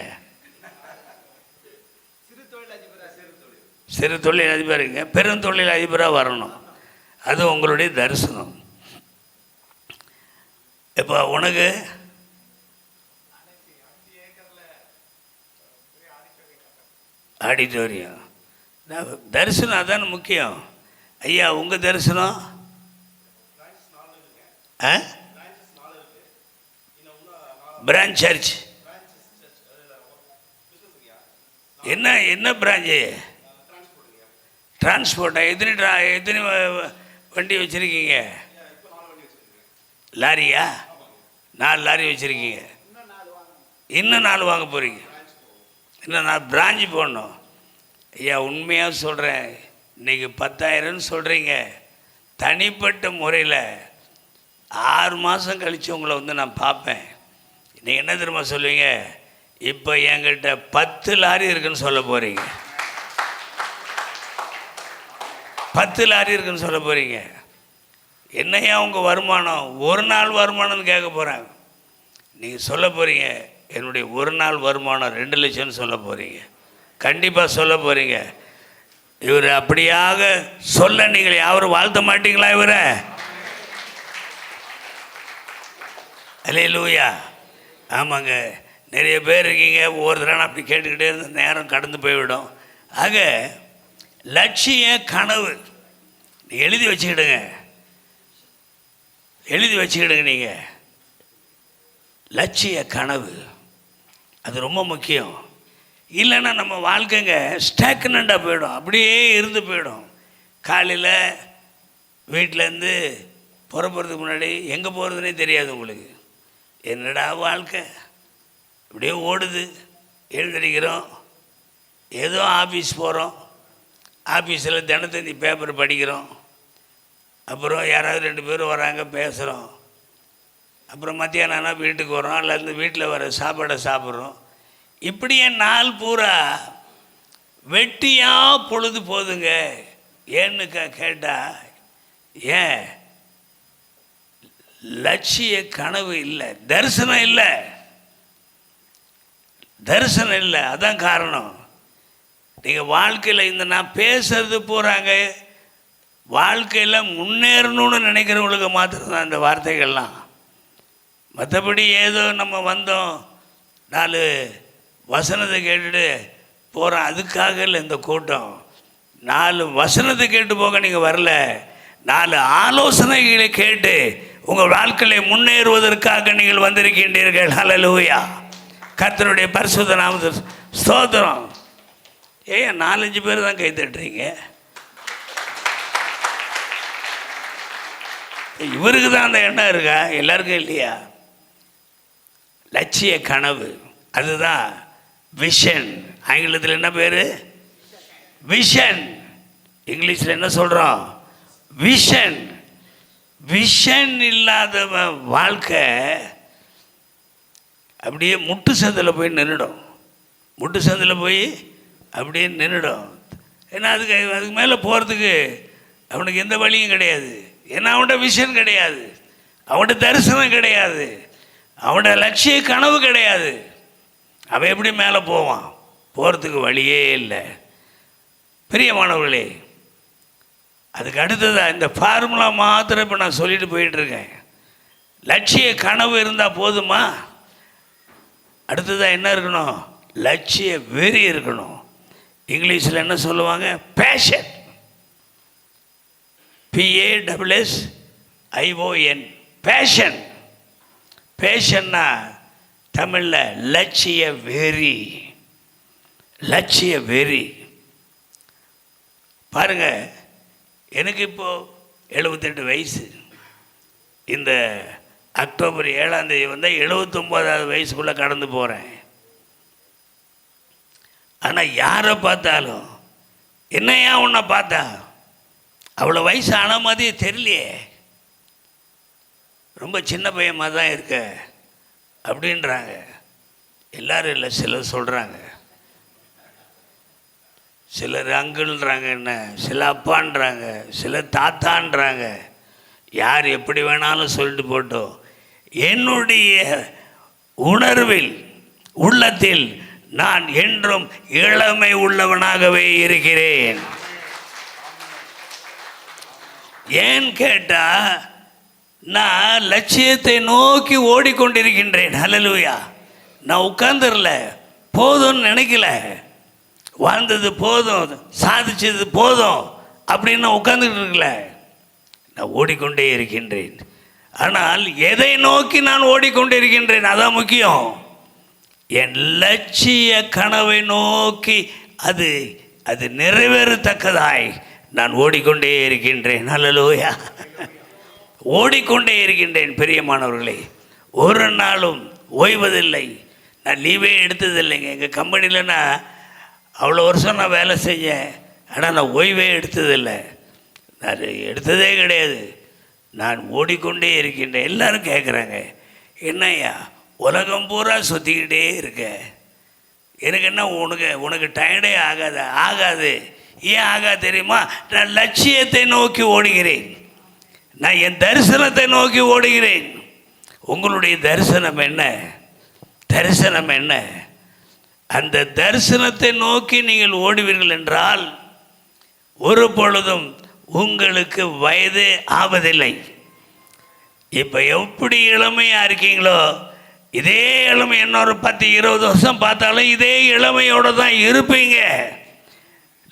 சிறு தொழில் அதிபர் இருக்கீங்க. பெருந்தொழில் அதிபராக வரணும். அது உங்களுடைய தரிசனம். இப்போ உனக்கு ஆடிட்டோரியம் தரிசனம் அதான் முக்கியம். ஐயா உங்கள் தரிசனம்? Branch church. என்ன பிரான்ச்சு? டிரான்ஸ்போர்ட்டா? எத்தனை வண்டி வச்சுருக்கீங்க? லாரியா? 4 லாரி வச்சுருக்கீங்க. இன்னும் 4 வாங்க போகிறீங்க. இன்னும் 4 பிரான்ச்சு போடணும். ஐயா உண்மையாக சொல்கிறேன், இன்றைக்கி 10,000ன்னு சொல்கிறீங்க. தனிப்பட்ட முறையில் 6 மாதம் கழித்து உங்களை நான் பார்ப்பேன். நீங்கள் என்ன தெரியுமா சொல்லுவீங்க? இப்போ என்கிட்ட 10 லாரி இருக்குன்னு சொல்ல போகிறீங்க. 10 லாரி இருக்குன்னு சொல்ல போகிறீங்க. என்னையா உங்கள் வருமானம்? ஒரு நாள் வருமானம்னு கேட்க போகிறாங்க. நீங்கள் சொல்ல போகிறீங்க, என்னுடைய ஒரு நாள் வருமானம் 2 லட்சம்னு சொல்ல போகிறீங்க. கண்டிப்பாக சொல்ல போகிறீங்க. இவர் அப்படியாக சொல்ல நீங்கள் யாரும் வாழ்த்த மாட்டீங்களா இவரை? அல்லேலூயா. ஆமாங்க, நிறைய பேர் இருக்கீங்க. ஒவ்வொரு தடவை அப்படி கேட்டுக்கிட்டே இருந்த நேரம் கடந்து போய்விடும். ஆக லட்சிய கனவு எழுதி வச்சுக்கிடுங்க, எழுதி வச்சுக்கிடுங்க. நீங்கள் லட்சிய கனவு அது ரொம்ப முக்கியம். இல்லைன்னா நம்ம வாழ்க்கைங்க ஸ்டாக்னண்டாக போயிடும், அப்படியே இருந்து போயிடும். காலையில் வீட்டிலேருந்து புறப்படுறதுக்கு முன்னாடி எங்கே போகிறதுனே தெரியாது உங்களுக்கு. என்னடா வாழ்க்கை இப்படியே ஓடுது. எழுந்திரிக்கிறோம், ஏதோ ஆஃபீஸ் போகிறோம், ஆஃபீஸில் தினத்தந்தி பேப்பர் படிக்கிறோம், அப்புறம் யாராவது 2 பேர் வராங்க பேசுகிறோம், அப்புறம் மத்தியானம் ஆனால் வீட்டுக்கு வரோம், அல்லது வீட்டில் வர சாப்பாடை சாப்பிட்றோம். இப்படியே நாள் பூரா வெட்டியாக பொழுது போதுங்க. ஏன்னு கேட்டால், ஏன் லட்சிய கனவு இல்லை, தரிசனம் இல்லை, தரிசனம் இல்லை. அதான் காரணம். நீங்கள் வாழ்க்கையில் இந்த நான் பேசுறது போகிறாங்க, வாழ்க்கையில் முன்னேறணும்னு நினைக்கிறவங்களுக்கு மாத்திரம்தான் இந்த வார்த்தைகள்லாம். மற்றபடி ஏதோ நம்ம வந்தோம் 4 வசனத்தை கேட்டுட்டு போகிறோம், அதுக்காக இல்லை இந்த கூட்டம். 4 வசனத்தை கேட்டு போக நீங்கள் வரல, 4 ஆலோசனைகளை கேட்டு உங்கள் வாழ்க்கையை முன்னேறுவதற்காக நீங்கள் வந்திருக்கின்றீர்கள். ஹல்லேலூயா, கர்த்தருடைய பரிசுத்த நாமத்துக்கு ஸ்தோத்திரம். 4-5 பேர் தான் கை தட்டுறீங்க. இவருக்கு தான் அந்த எண்ணம் இருக்கா? எல்லாருக்கும் இல்லையா? லட்சிய கனவு அதுதான் விஷன். ஆங்கிலத்தில் என்ன பேர்? விஷன். இங்கிலீஷில் என்ன சொல்கிறோம்? விஷன். விஷன் இல்லாத வாழ்க்கை அப்படியே முட்டு சந்தில் போய் நின்றுடும். முட்டு சந்தில் போய் அப்படியே நின்றுடும். ஏன்னா அதுக்கு மேலே போகிறதுக்கு அவனுக்கு எந்த வழியும் கிடையாது. ஏன்னா அவன்கிட்ட விஷன் கிடையாது, அவன்கிட்ட தரிசனம் கிடையாது, அவனோட லட்சிய கனவு கிடையாது. அவன் எப்படி மேலே போவான்? போகிறதுக்கு வழியே இல்லை. பிரியமானவர்களே, அதுக்கு அடுத்ததாக இந்த ஃபார்முலா மாத்திரம் இப்போ நான் சொல்லிட்டு போயிட்டுருக்கேன். லட்சிய கனவு இருந்தால் போதுமா? அடுத்ததாக என்ன இருக்கணும்? லட்சிய வெறி இருக்கணும். இங்கிலீஷில் என்ன சொல்லுவாங்க? பேஷன். PASSION. பேஷன். பேஷன்னா தமிழில் லட்சிய வெறி. லட்சிய வெறி. பாருங்க, எனக்கு இப்போது 78 வயசு. இந்த அக்டோபர் 7ஆம் தேதி வந்தால் 79வது வயசுக்குள்ளே கடந்து போகிறேன். ஆனால் யாரை பார்த்தாலும் என்னையா உன்னை பார்த்தா அவ்வளோ வயசு ஆன மாதிரி தெரியலையே, ரொம்ப சின்ன பையன் மாதிரி தான் இருக்க அப்படின்றாங்க. எல்லோரும் இல்லை, சிலர் சொல்கிறாங்க. சிலர் அங்கிள்ன்றாங்க, என்ன சில அப்பான்றாங்க, சிலர் தாத்தான்றாங்க. யார் எப்படி வேணாலும் சொல்லிட்டு போட்டோம். என்னுடைய உணர்வில் உள்ளத்தில் நான் என்றும் இளமை உள்ளவனாகவே இருக்கிறேன். ஏன் கேட்டால், நான் லட்சியத்தை நோக்கி ஓடிக்கொண்டிருக்கின்றேன். ஹல்லேலூயா. நான் உட்கார்ந்துடல, போதும்னு நினைக்கல, வாழ்ந்தது போதும், சாதிச்சது போதும் அப்படின்னு உட்கார்ந்துட்டு இருக்கல. நான் ஓடிக்கொண்டே இருக்கின்றேன். ஆனால் எதை நோக்கி நான் ஓடிக்கொண்டே இருக்கின்றேன் அதான் முக்கியம். என் லட்சிய கனவை நோக்கி அது அது நிறைவேறத்தக்கதாய் நான் ஓடிக்கொண்டே இருக்கின்றேன். ஹல்லேலூயா. ஓடிக்கொண்டே இருக்கின்றேன். பிரியமானவர்களே, ஒரு நாளும் ஓய்வதில்லை. நான் லீவே எடுத்ததில்லைங்க. எங்கள் கம்பெனியில் நான் அவ்வளோ வருஷம் நான் வேலை செஞ்சேன், ஆனால் நான் ஓய்வே எடுத்ததில்லை. நான் எடுத்ததே கிடையாது. நான் ஓடிக்கொண்டே இருக்கின்றேன். எல்லோரும் கேட்குறாங்க, என்னய்யா உலகம் பூரா சுற்றிக்கிட்டே இருக்க, எனக்கு என்ன உனக்கு டயர்டே ஆகாது. ஏன் ஆகாது தெரியுமா? நான் லட்சியத்தை நோக்கி ஓடுகிறேன். நான் என் தரிசனத்தை நோக்கி ஓடுகிறேன். உங்களுடைய தரிசனம் என்ன? தரிசனம் என்ன? அந்த தரிசனத்தை நோக்கி நீங்கள் ஓடுவீர்கள் என்றால் ஒரு பொழுதும் உங்களுக்கு வயது ஆவதில்லை. இப்போ எப்படி இளமையாக இருக்கீங்களோ இதே இளமை இன்னொரு 10-20 வருஷம் பார்த்தாலும் இதே இளமையோடு தான் இருப்பீங்க.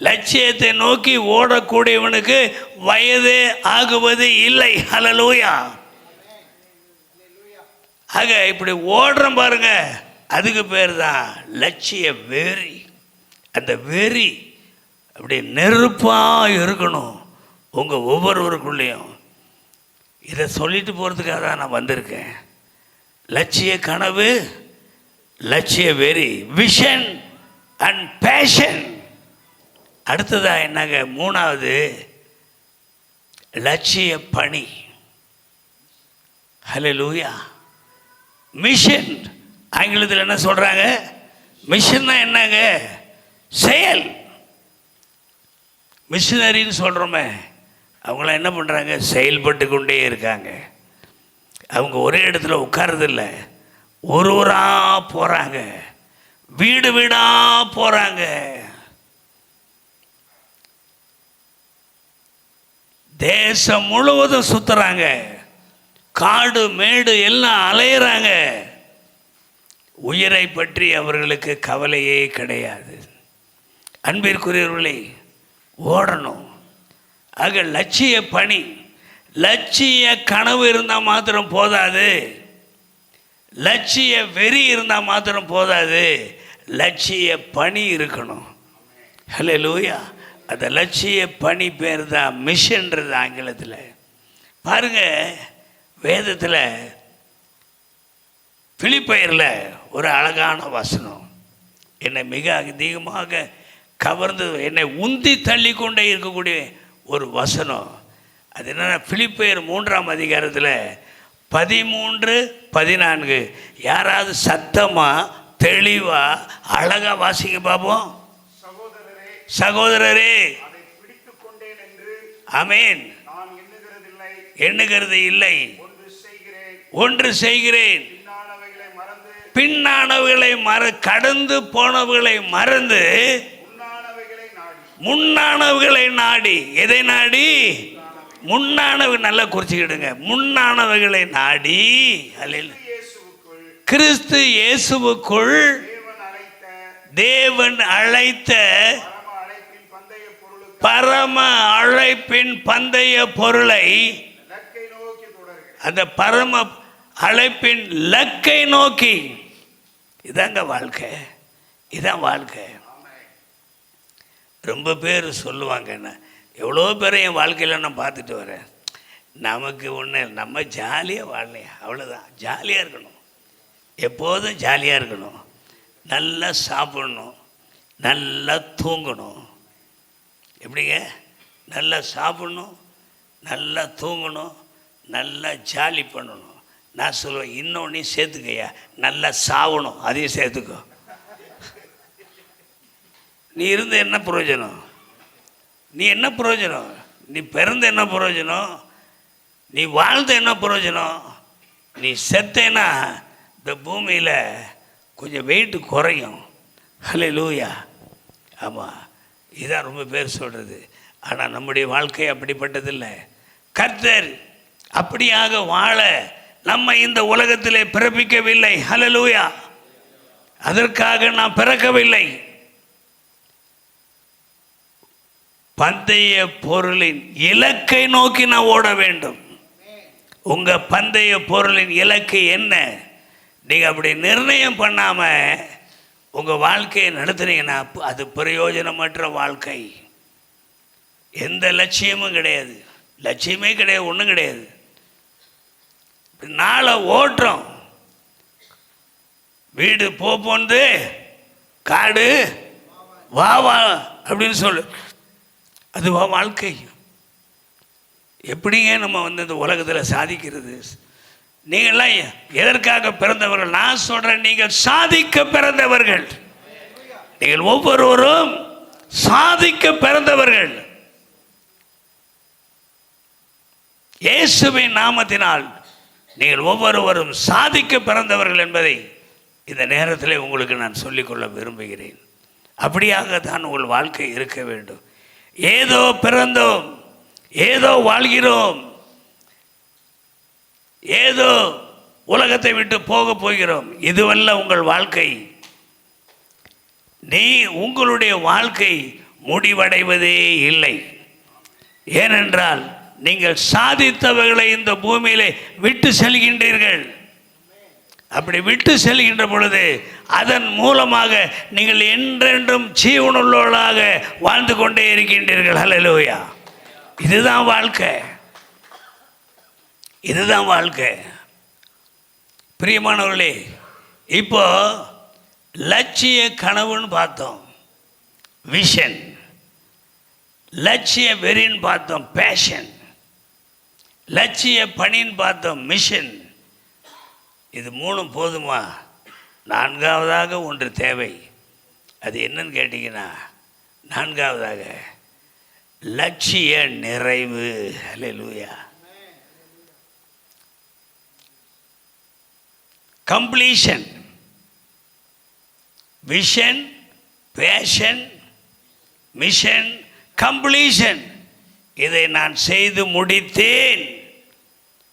லட்சியத்தை நோக்கி ஓடக்கூடியவனுக்கு வயது ஆகுவது இல்லை. ஹல்லேலூயா. ஆக இப்படி ஓடுறோம் பாருங்க, அதுக்கு பேர் தான் லட்சிய வெறி. அந்த வெறி அப்படி நெருப்பாக இருக்கணும் உங்கள் ஒவ்வொருவருக்குள்ளேயும். இதை சொல்லிட்டு போகிறதுக்காக தான் நான் வந்திருக்கேன். லட்சிய கனவு, லட்சிய வெறி, விஷன் அண்ட் பேஷன். அடுத்ததாக என்னங்க, மூணாவது லட்சிய பணி. ஹல்லேலூயா. மிஷன், ஆங்கிலத்தில் என்ன சொல்கிறாங்க? மிஷன்னா என்னங்க? செயல். மிஷனரின்னு சொல்கிறோமே, அவங்களாம் என்ன பண்ணுறாங்க? செயல்பட்டு கொண்டே இருக்காங்க. அவங்க ஒரே இடத்துல உட்கார்றதில்ல, ஒரு ஊராக போகிறாங்க, வீடு வீடாக போகிறாங்க. தேசம் முழுவதும் சுற்றுறாங்க, காடு மேடு எல்லாம் அலையிறாங்க. உயிரை பற்றி அவர்களுக்கு கவலையே கிடையாது. அன்பிற்குரியவர்களே, ஓடணும். ஆக லட்சிய பணி, லட்சிய கனவு இருந்தால் மாத்திரம் போதாது, லட்சிய வெறி இருந்தால் மாத்திரம் போதாது, லட்சிய பணி இருக்கணும். ஹல்லேலூயா. அந்த லட்சிய பணி பேர் தான் மிஷன்றது ஆங்கிலத்தில். பாருங்கள், வேதத்தில் பிலிப்பையரில் ஒரு அழகான வசனம் என்னை மிக அதிகமாக கவர்ந்தது, என்னை உந்தி தள்ளி கொண்டே இருக்கக்கூடிய ஒரு வசனம். அது என்னென்னா, பிலிப்பையர் 3ஆம் அதிகாரத்தில் 13-14. யாராவது சத்தமாக தெளிவாக அழகாக வாசிக்க பார்ப்போம். சகோதரரே, ஆமென், எண்ணுகிறது இல்லை, ஒன்று செய்கிறேன், பின்னானவைகளை கடந்து போனவைகளை மறந்து முன்னானவைகளை நாடி. எதை நாடி? முன்னானவை. நல்லா குறிச்சுக்கிடுங்க, முன்னானவைகளை நாடி. கிறிஸ்து இயேசுவுக்குள் தேவன் அழைத்த பரம அழைப்பின் பந்தய பொருளை, அந்த பரம அழைப்பின் லக்கை நோக்கி. இதாங்க வாழ்க்கை, இதான் வாழ்க்கை. ரொம்ப பேர் சொல்லுவாங்க, என்ன எவ்வளோ பேரை என் வாழ்க்கையில் நான் பார்த்துட்டு வரேன், நமக்கு ஒன்று, நம்ம ஜாலியாக வாழலையா, அவ்வளோதான். ஜாலியாக இருக்கணும், எப்போதும் ஜாலியாக இருக்கணும், நல்லா சாப்பிடணும், நல்லா தூங்கணும். எப்படிங்க? நல்லா சாப்பிடணும், நல்லா தூங்கணும், நல்லா ஜாலி பண்ணணும். நான் சொல்லுவேன், இன்னொன்னையும் சேர்த்துக்கையா, நல்லா சாவணும், அதையும் சேர்த்துக்கோ. நீ இருந்து என்ன பிரயோஜனம்? நீ என்ன பிரயோஜனம்? நீ பிறந்து என்ன பிரயோஜனம்? நீ வாழ்ந்து என்ன பிரயோஜனம்? நீ செத்தேன்னா இந்த பூமியில் கொஞ்சம் வெயிட்டு குறையும். ஹல்லேலூயா. ஆமாம், இதான் ரொம்ப பேர் சொல்கிறது. ஆனால் நம்முடைய வாழ்க்கை அப்படிப்பட்டதில்லை. கர்த்தர் அப்படியாக வாழ நம்ம இந்த உலகத்திலே பிறப்பிக்கவில்லை. ஹல்லேலூயா. அதற்காக நான் பிறக்கவில்லை. பந்தய பொருளின் இலக்கை நோக்கி நான் ஓட வேண்டும். உங்கள் பந்தய பொருளின் இலக்கு என்ன? நீங்கள் அப்படி நிர்ணயம் பண்ணாமல் உங்கள் வாழ்க்கையை நடத்துனீங்கன்னா அது பிரயோஜனமற்ற வாழ்க்கை. எந்த லட்சியமும் கிடையாது, லட்சியமே கிடையாது, ஒன்றும் கிடையாது. நாளை ஓட்டுறோம், வீடு போந்து காடு வா வா அப்படின்னு சொல்லு, அதுவா வாழ்க்கை? எப்படிங்க நம்ம இந்த உலகத்தில் சாதிக்கிறது? நீங்கள்லாம் எதற்காக பிறந்தவர்கள்? நான் சொல்கிறேன், நீங்கள் சாதிக்க பிறந்தவர்கள். நீங்கள் ஒவ்வொருவரும் சாதிக்க பிறந்தவர்கள். இயேசுவின் நாமத்தினால் நீங்கள் ஒவ்வொருவரும் சாதிக்க பிறந்தவர்கள் என்பதை இந்த நேரத்தில் உங்களுக்கு நான் சொல்லிக்கொள்ள விரும்புகிறேன். அப்படியாகத்தான் உங்கள் வாழ்க்கை இருக்க வேண்டும். ஏதோ பிறந்தோம், ஏதோ வாழ்கிறோம், ஏதோ உலகத்தை விட்டு போக போகிறோம், இதுவல்ல உங்கள் வாழ்க்கை. உங்களுடைய வாழ்க்கை முடிவடைவதே இல்லை. ஏனென்றால் நீங்கள் சாதித்தவர்களை இந்த பூமியிலே விட்டு செல்கின்றீர்கள். அப்படி விட்டு செல்கின்ற பொழுது அதன் மூலமாக நீங்கள் என்றென்றும் ஜீவனுள்ளவர்களாக வாழ்ந்து கொண்டே இருக்கின்றீர்கள். ஹல்லேலூயா. இதுதான் வாழ்க்கை, இதுதான் வாழ்க்கை. பிரியமானவர்களே, இப்போ லட்சிய கனவுன்னு பார்த்தோம், விஷன். லட்சிய வெறின்னு பார்த்தோம், பேஷன். லட்சிய பணின்னு பார்த்தோம், மிஷன். இது மூணும் போதுமா? நான்காவதாக ஒன்று தேவை. அது என்னன்னு கேட்டிங்கன்னா, நான்காவதாக லட்சிய நிறைவு. Hallelujah. Completion. Vision, passion, mission, completion. இதை நான் செய்து முடித்தேன்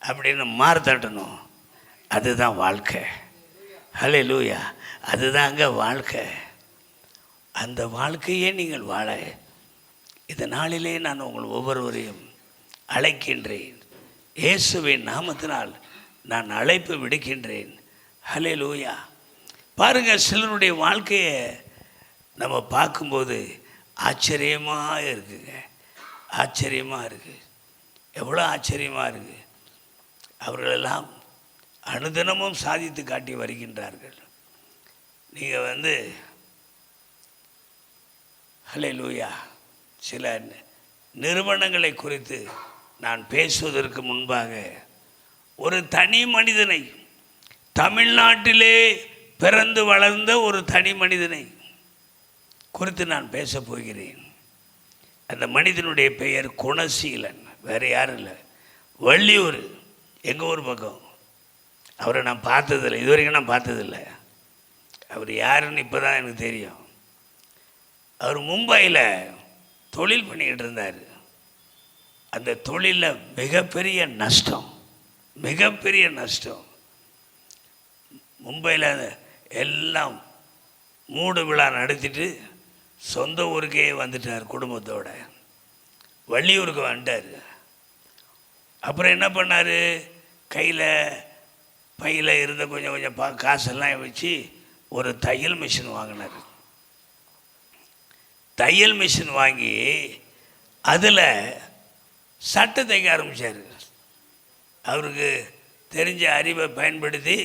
அப்படின்னு மார்த்தட்டணும். அதுதான் வாழ்க்கை. ஹல்லேலூயா. அதுதாங்க வாழ்க்கை. அந்த வாழ்க்கையே நீங்கள் வாழ இந்த நாளிலே நான் உங்கள் ஒவ்வொருவரையும் அழைக்கின்றேன். இயேசுவின் நாமத்தினால் நான் அழைப்பு விடுக்கின்றேன். ஹல்லேலூயா. பாருங்கள், சிலருடைய வாழ்க்கையை நம்ம பார்க்கும்போது ஆச்சரியமாக இருக்குங்க. ஆச்சரியமாக இருக்குது. எவ்வளோ ஆச்சரியமாக இருக்குது. அவர்களெல்லாம் அனுதினமும் சாதித்து காட்டி வருகின்றார்கள். நீங்கள் ஹல்லேலூயா, சில நிறுவனங்களை குறித்து நான் பேசுவதற்கு முன்பாக ஒரு தனி மனிதனை, தமிழ்நாட்டிலே பிறந்து வளர்ந்த ஒரு தனி மனிதனை குறித்து நான் பேசப் போகிறேன். அந்த மனிதனுடைய பெயர் குணசீலன். வேறு யாரும் இல்லை, வள்ளியூர், எங்கள் ஊர் பக்கம். அவரை நான் பார்த்ததில்லை, இதுவரைக்கும் நான் பார்த்ததில்லை. அவர் யாருன்னு இப்போ தான் எனக்கு தெரியும். அவர் மும்பையில் தொழில் பண்ணிக்கிட்டு இருந்தார். அந்த தொழிலில் மிகப்பெரிய நஷ்டம், மிகப்பெரிய நஷ்டம். மும்பையில் எல்லாம் மூடு விழா நடத்திட்டு சொந்த ஊருக்கே வந்துட்டார் குடும்பத்தோட. வள்ளியூருக்கு வந்துட்டார். அப்புறம் என்ன பண்ணார், கையில் பையில் இருந்த கொஞ்சம் கொஞ்சம் காசெல்லாம் வச்சு ஒரு தையல் மிஷின் வாங்கினார். தையல் மிஷின் வாங்கி அதில் சட்டை தைக்க ஆரம்பித்தார். அவருக்கு தெரிஞ்ச அறிவை பயன்படுத்தி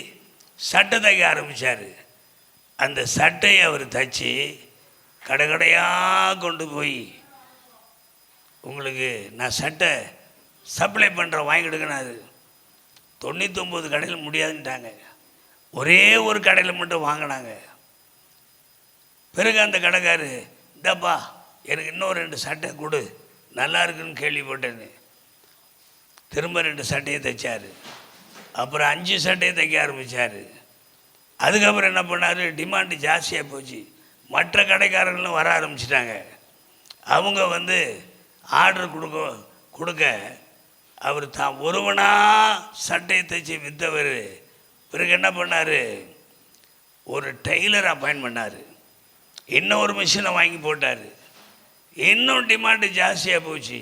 சட்டை தைக்க ஆரம்பித்தார். அந்த சட்டையை அவர் தைச்சி கடையாக கொண்டு போய், உங்களுக்கு நான் சட்டை சப்ளை பண்ணுறேன், வாங்கிடுங்கன்னாரு. 99 கடையில் முடியாதுன்ட்டாங்க. ஒரே ஒரு கடையில் மட்டும் வாங்கினாங்க. பிறகு அந்த கடைக்காரு, இந்தப்பா எனக்கு இன்னும் 2 சட்டை கொடு, நல்லா இருக்குன்னு கேள்விப்பட்டேன்னு திரும்ப 2 சட்டையை தைச்சார். அப்புறம் 5 சட்டையை தைக்க ஆரம்பித்தார். அதுக்கப்புறம் என்ன பண்ணார், டிமாண்டு ஜாஸ்தியாக போச்சு. மற்ற கடைக்காரர்களும் வர ஆரம்பிச்சிட்டாங்க. அவங்க ஆர்டர் கொடுக்க அவர் தான் ஒருவனாக சட்டையை தைச்சி விற்றவர். பிறகு என்ன பண்ணார், ஒரு டெய்லர் அப்பாயின்ட் பண்ணார். இன்னொரு மிஷினை வாங்கி போட்டார். இன்னும் டிமாண்டு ஜாஸ்தியாக போச்சு.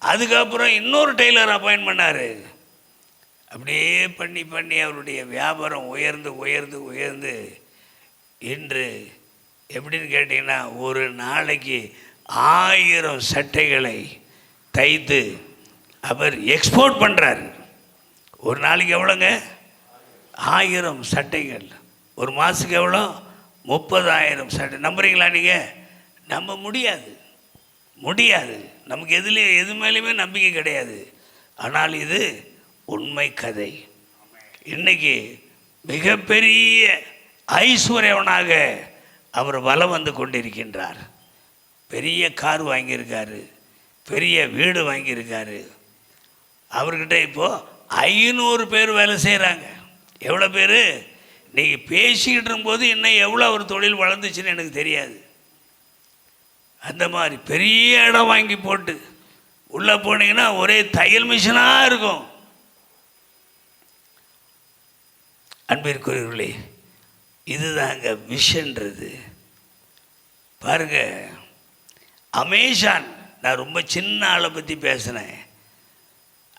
அதுக்கப்புறம் இன்னொரு டெய்லர் அப்பாயின்ட் பண்ணார். அப்படியே பண்ணி பண்ணி அவருடைய வியாபாரம் உயர்ந்து உயர்ந்து உயர்ந்து இன்று எப்படின்னு கேட்டிங்கன்னா, ஒரு நாளைக்கு 1000 சட்டைகளை தைத்து அவர் எக்ஸ்போர்ட் பண்ணுறார். ஒரு நாளைக்கு எவ்வளோங்க? 1000 சட்டைகள். ஒரு மாதத்துக்கு எவ்வளோ? 30,000 சட்டை. நம்புறீங்களா நீங்கள்? நம்ப முடியாது, முடியாது. நமக்கு எது மேலேயுமே நம்பிக்கை கிடையாது. ஆனால் இது உண்மை கதை. இன்னைக்கு மிகப்பெரிய ஐஸ்வர்யவனாக அவர் வலம் வந்து கொண்டிருக்கின்றார். பெரிய கார் வாங்கியிருக்காரு, பெரிய வீடு வாங்கியிருக்காரு. அவர்கிட்ட இப்போது 500 பேர் வேலை செய்கிறாங்க. எவ்வளோ பேர்? நீங்கள் பேசிக்கிட்டு இருக்கும்போது இன்னும் எவ்வளோ அவர் தொழில் வளர்ந்துச்சுன்னு எனக்கு தெரியாது. அந்த மாதிரி பெரிய இடம் வாங்கி போட்டு உள்ளே போனீங்கன்னா ஒரே தையல் மிஷினாக இருக்கும். அன்பிற்குரியவர்களே, இதுதாங்க விஷன்றது. பாருங்க, அமேசான், நான் ரொம்ப சின்ன ஆளை பற்றி பேசுனேன்.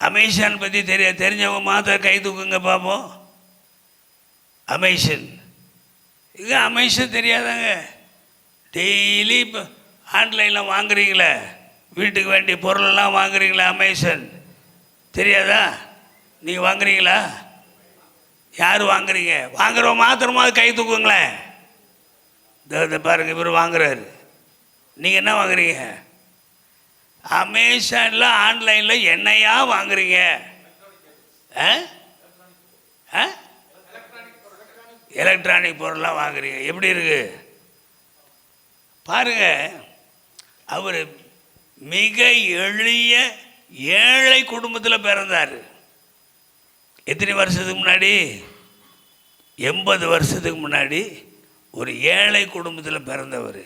அமேசான் பற்றி தெரிஞ்சவங்க மாத்திரம் கை தூக்குங்க பார்ப்போம். அமேசான், இது அமேசான் தெரியாதாங்க? டெய்லி இப்போ ஆன்லைனில் வாங்குறீங்களே, வீட்டுக்கு வேண்டிய பொருளெல்லாம் வாங்குறீங்களா? அமேசான் தெரியாதா? நீங்கள் வாங்குறீங்களா? யார் வாங்குறீங்க? வாங்குறவங்க மாத்திரமாவது கை தூக்குங்களேன். இந்த பாருங்க, இவர் வாங்குறாரு. நீங்கள் என்ன வாங்குறீங்க? அமேசானில் ஆன்லைனில் என்னையா வாங்குறீங்க? எலக்ட்ரானிக் பொருள்லாம் வாங்குறீங்க. எப்படி இருக்கு பாருங்க. அவர் மிக எளிய ஏழை குடும்பத்தில் பிறந்தார். எத்தனை வருஷத்துக்கு முன்னாடி? 80 வருஷத்துக்கு முன்னாடி ஒரு ஏழை குடும்பத்தில் பிறந்தவர்.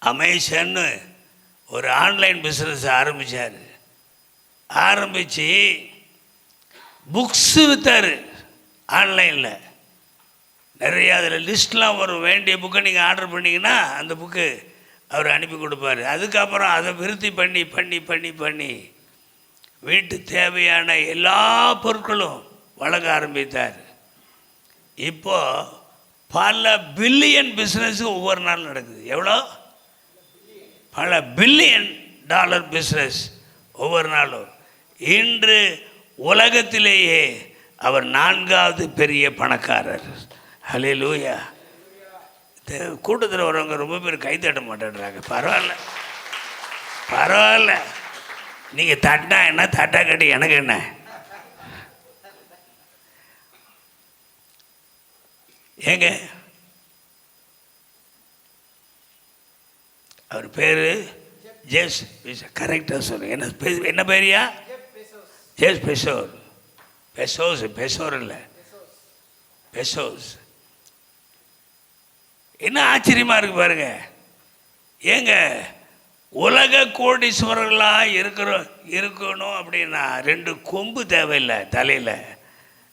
அமேசான்னு ஒரு ஆன்லைன் பிஸ்னஸ் ஆரம்பித்தார். ஆரம்பித்து புக்ஸு விற்றார் ஆன்லைனில். நிறையா அதில் லிஸ்ட்லாம் வரும். வேண்டிய புக்கை நீங்கள் ஆர்டர் பண்ணிங்கன்னா அந்த புக்கு அவர் அனுப்பி கொடுப்பார். அதுக்கப்புறம் அதை விருத்தி பண்ணி பண்ணி பண்ணி பண்ணி வீட்டு தேவையான எல்லா பொருட்களும் வழங்க ஆரம்பித்தார். இப்போது பல பில்லியன் பிஸ்னஸ் ஒவ்வொரு நாள் நடக்குது. எவ்வளோ? பல பில்லியன் டாலர் பிஸ்னஸ் ஒவ்வொரு நாளும். இன்று உலகத்திலேயே அவர் 4வது பெரிய பணக்காரர். ஹல்லேலூயா. கூட்டத்தில் வரவங்க ரொம்ப பேர் கை தட்ட மாட்டேன்றாங்க. பரவாயில்ல பரவாயில்ல, நீங்கள் தட்டா என்ன, தட்டா கட்டி எனக்கு என்ன? ஏங்க அவர் பேர் ஜேஸ், கரெக்டாக சொல்லுங்க. என்ன பேரியா? ஜேஸ் பெசோர். பெசோர் இல்லை, பெசோஸ். என்ன ஆச்சரியமாக இருக்கு பாருங்க. ஏங்க உலக கோடீஸ்வரர்களாக இருக்கணும் அப்படின்னா 2 கொம்பு தேவையில்லை தலையில்,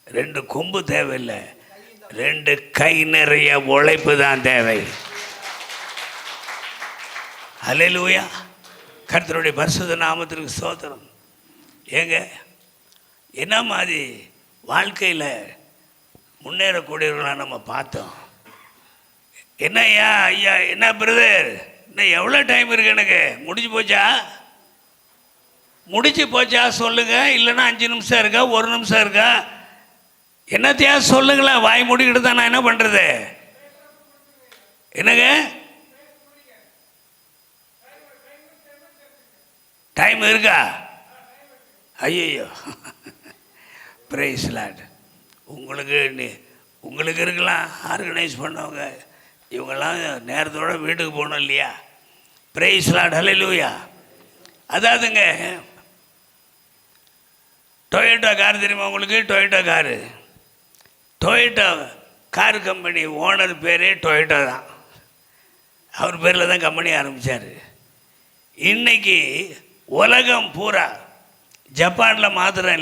2 கொம்பு தேவையில்லை, 2 கை நிறைய உழைப்பு தான் தேவை. ஹல்லேலூயா. கர்த்தருடைய பரிசுத்த நாமத்திற்கு ஸ்தோத்திரம். ஏங்க என்ன மாதிரி வாழ்க்கையில் முன்னேறக்கூடியவர்களாக நம்ம பார்த்தோம். என்ன ஐயா, என்ன பிரதர், இன்னும் எவ்வளோ டைம் இருக்கு? எனக்கு முடிச்சு போச்சா சொல்லுங்கள். இல்லைன்னா 5 நிமிஷம் இருக்கா, 1 நிமிஷம் இருக்கா? என்னத்தையா சொல்லுங்களேன். வாய் முடிக்கிட்டு தான் நான் என்ன பண்ணுறது? என்னங்க டைம் இருக்கா? ஐயோ, பிரைஸ் லார்ட். உங்களுக்கு இருக்கலாம். ஆர்கனைஸ் பண்ணவங்க இவங்கெல்லாம் நேரத்தோட வீட்டுக்கு போகணும் இல்லையா? Praise Lord. ஹல்லேலூயா. அதாவதுங்க, டொயோட்டா கார் தெரியுமா உங்களுக்கு? டொயோட்டா கார் கம்பெனி ஓனர் பேரே டொயோட்டா தான். அவர் பேரில் தான் கம்பெனி ஆரம்பித்தார். இன்றைக்கி உலகம் பூரா, ஜப்பானில் மாத்திரம்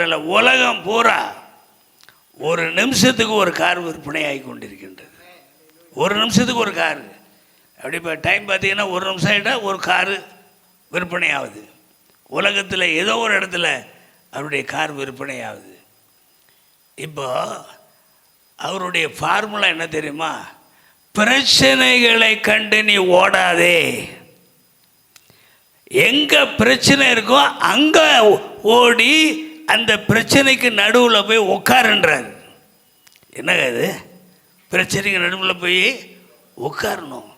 இல்லை, உலகம் பூரா ஒரு நிமிஷத்துக்கு ஒரு கார் விற்பனை ஆகி கொண்டிருக்கின்றது. ஒரு நிமிஷத்துக்கு ஒரு கார். அப்படி இப்போ டைம் பார்த்தீங்கன்னா 1 நிமிஷம் ஆகிட்டால் ஒரு காரு விற்பனை ஆகுது. உலகத்தில் ஏதோ ஒரு இடத்துல அவருடைய கார் விற்பனை ஆகுது. இப்போ அவருடைய ஃபார்முலா என்ன தெரியுமா? பிரச்சனைகளை கண்டு நீ ஓடாதே. எங்கே பிரச்சனை இருக்கோ அங்கே ஓடி அந்த பிரச்சனைக்கு நடுவில் போய் உட்காருன்றார். என்னங்க இது? பிரச்சனைக்கு நடுவில் போய் உட்காரணும்.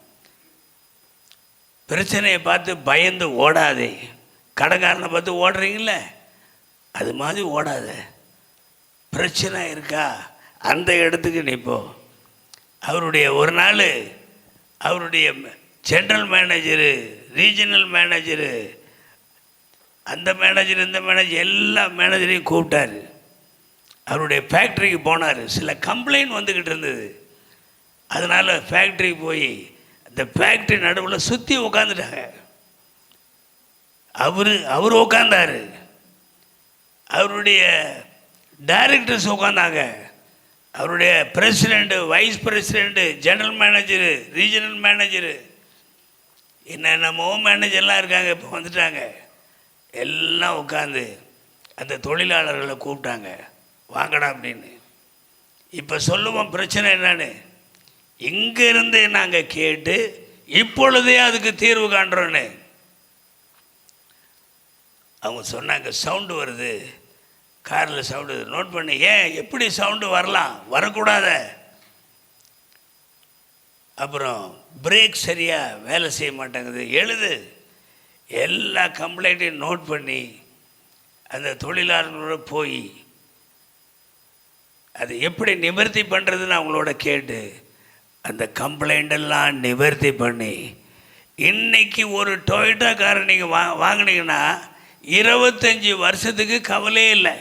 பிரச்சனையை பார்த்து பயந்து ஓடாதே. கடைக்காரனை பார்த்து ஓடுறீங்கள, அது மாதிரி ஓடாத. பிரச்சனை இருக்கா, அந்த இடத்துக்கு நிற்போ. அவருடைய ஒரு நாள் அவருடைய ஜென்ரல் மேனேஜரு, ரீஜனல் மேனேஜரு, அந்த மேனேஜர் இந்த மேனேஜர் எல்லா மேனேஜரையும் கூப்பிட்டார். அவருடைய ஃபேக்ட்ரிக்கு போனார். சில கம்ப்ளைண்ட் வந்துக்கிட்டு இருந்தது. அதனால் ஃபேக்ட்ரிக்கு போய் அந்த ஃபேக்ட்ரி நடுவில் சுற்றி உட்காந்துட்டாங்க. அவர் உட்காந்தார். அவருடைய டைரக்டர்ஸ் உட்காந்தாங்க. அவருடைய president, vice president, general manager, regional manager, என்னென்னமோ மேனேஜர்லாம் இருக்காங்க. இப்போ வந்துட்டாங்க. எல்லாம் உட்காந்து அந்த தொழிலாளர்களை கூப்பிட்டாங்க, வாங்கடா அப்படின்னு. இப்போ சொல்லுவோம் பிரச்சனை என்னன்னு. இங்கிருந்து நாங்கள் கேட்டு இப்பொழுதே அதுக்கு தீர்வு காண்றோன்னு அவங்க சொன்னாங்க. சவுண்டு வருது, காரில் சவுண்டு நோட் பண்ணி. ஏன், எப்படி சவுண்டு வரலாம், வரக்கூடாத. அப்புறம் பிரேக் சரியாக வேலை செய்ய மாட்டேங்குது, எழுது. எல்லா கம்ப்ளைண்ட்டையும் நோட் பண்ணி அந்த தொழிலாளர்களோட போய் அது எப்படி நிவர்த்தி பண்ணுறதுன்னு அவங்களோட கேட்டு அந்த கம்ப்ளைண்டெல்லாம் நிவர்த்தி பண்ணி இன்றைக்கி ஒரு டொயோட்டா காரை நீங்கள் வாங்கினீங்கன்னா 25 வருஷத்துக்கு கவலையே இல்லை.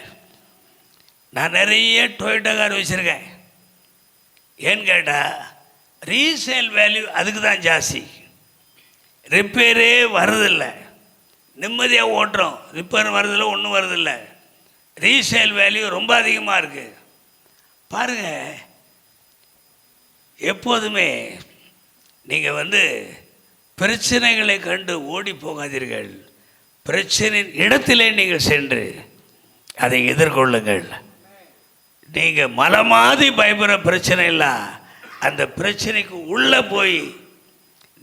நான் நிறைய டொயோட்டா கார் வச்சுருக்கேன். ஏன்னு கேட்டால் ரீசேல் வேல்யூ அதுக்கு தான் ஜாஸ்தி, ரிப்பேரே வரதில்லை, நிம்மதியாக ஓட்டுறோம், ரிப்பேர் வரதில்லை, ஒன்றும் வரதில்லை. ரீசேல் வேல்யூ ரொம்ப அதிகமாக இருக்குது. பாருங்கள், எப்போதுமே நீங்கள் பிரச்சனைகளை கண்டு ஓடி போகாதீர்கள். பிரச்சனையின் இடத்திலே நீங்கள் சென்று அதை எதிர்கொள்ளுங்கள். நீங்கள் மலை மாதிரி பயப்படுற பிரச்சனை இல்லை, அந்த பிரச்சனைக்கு உள்ளே போய்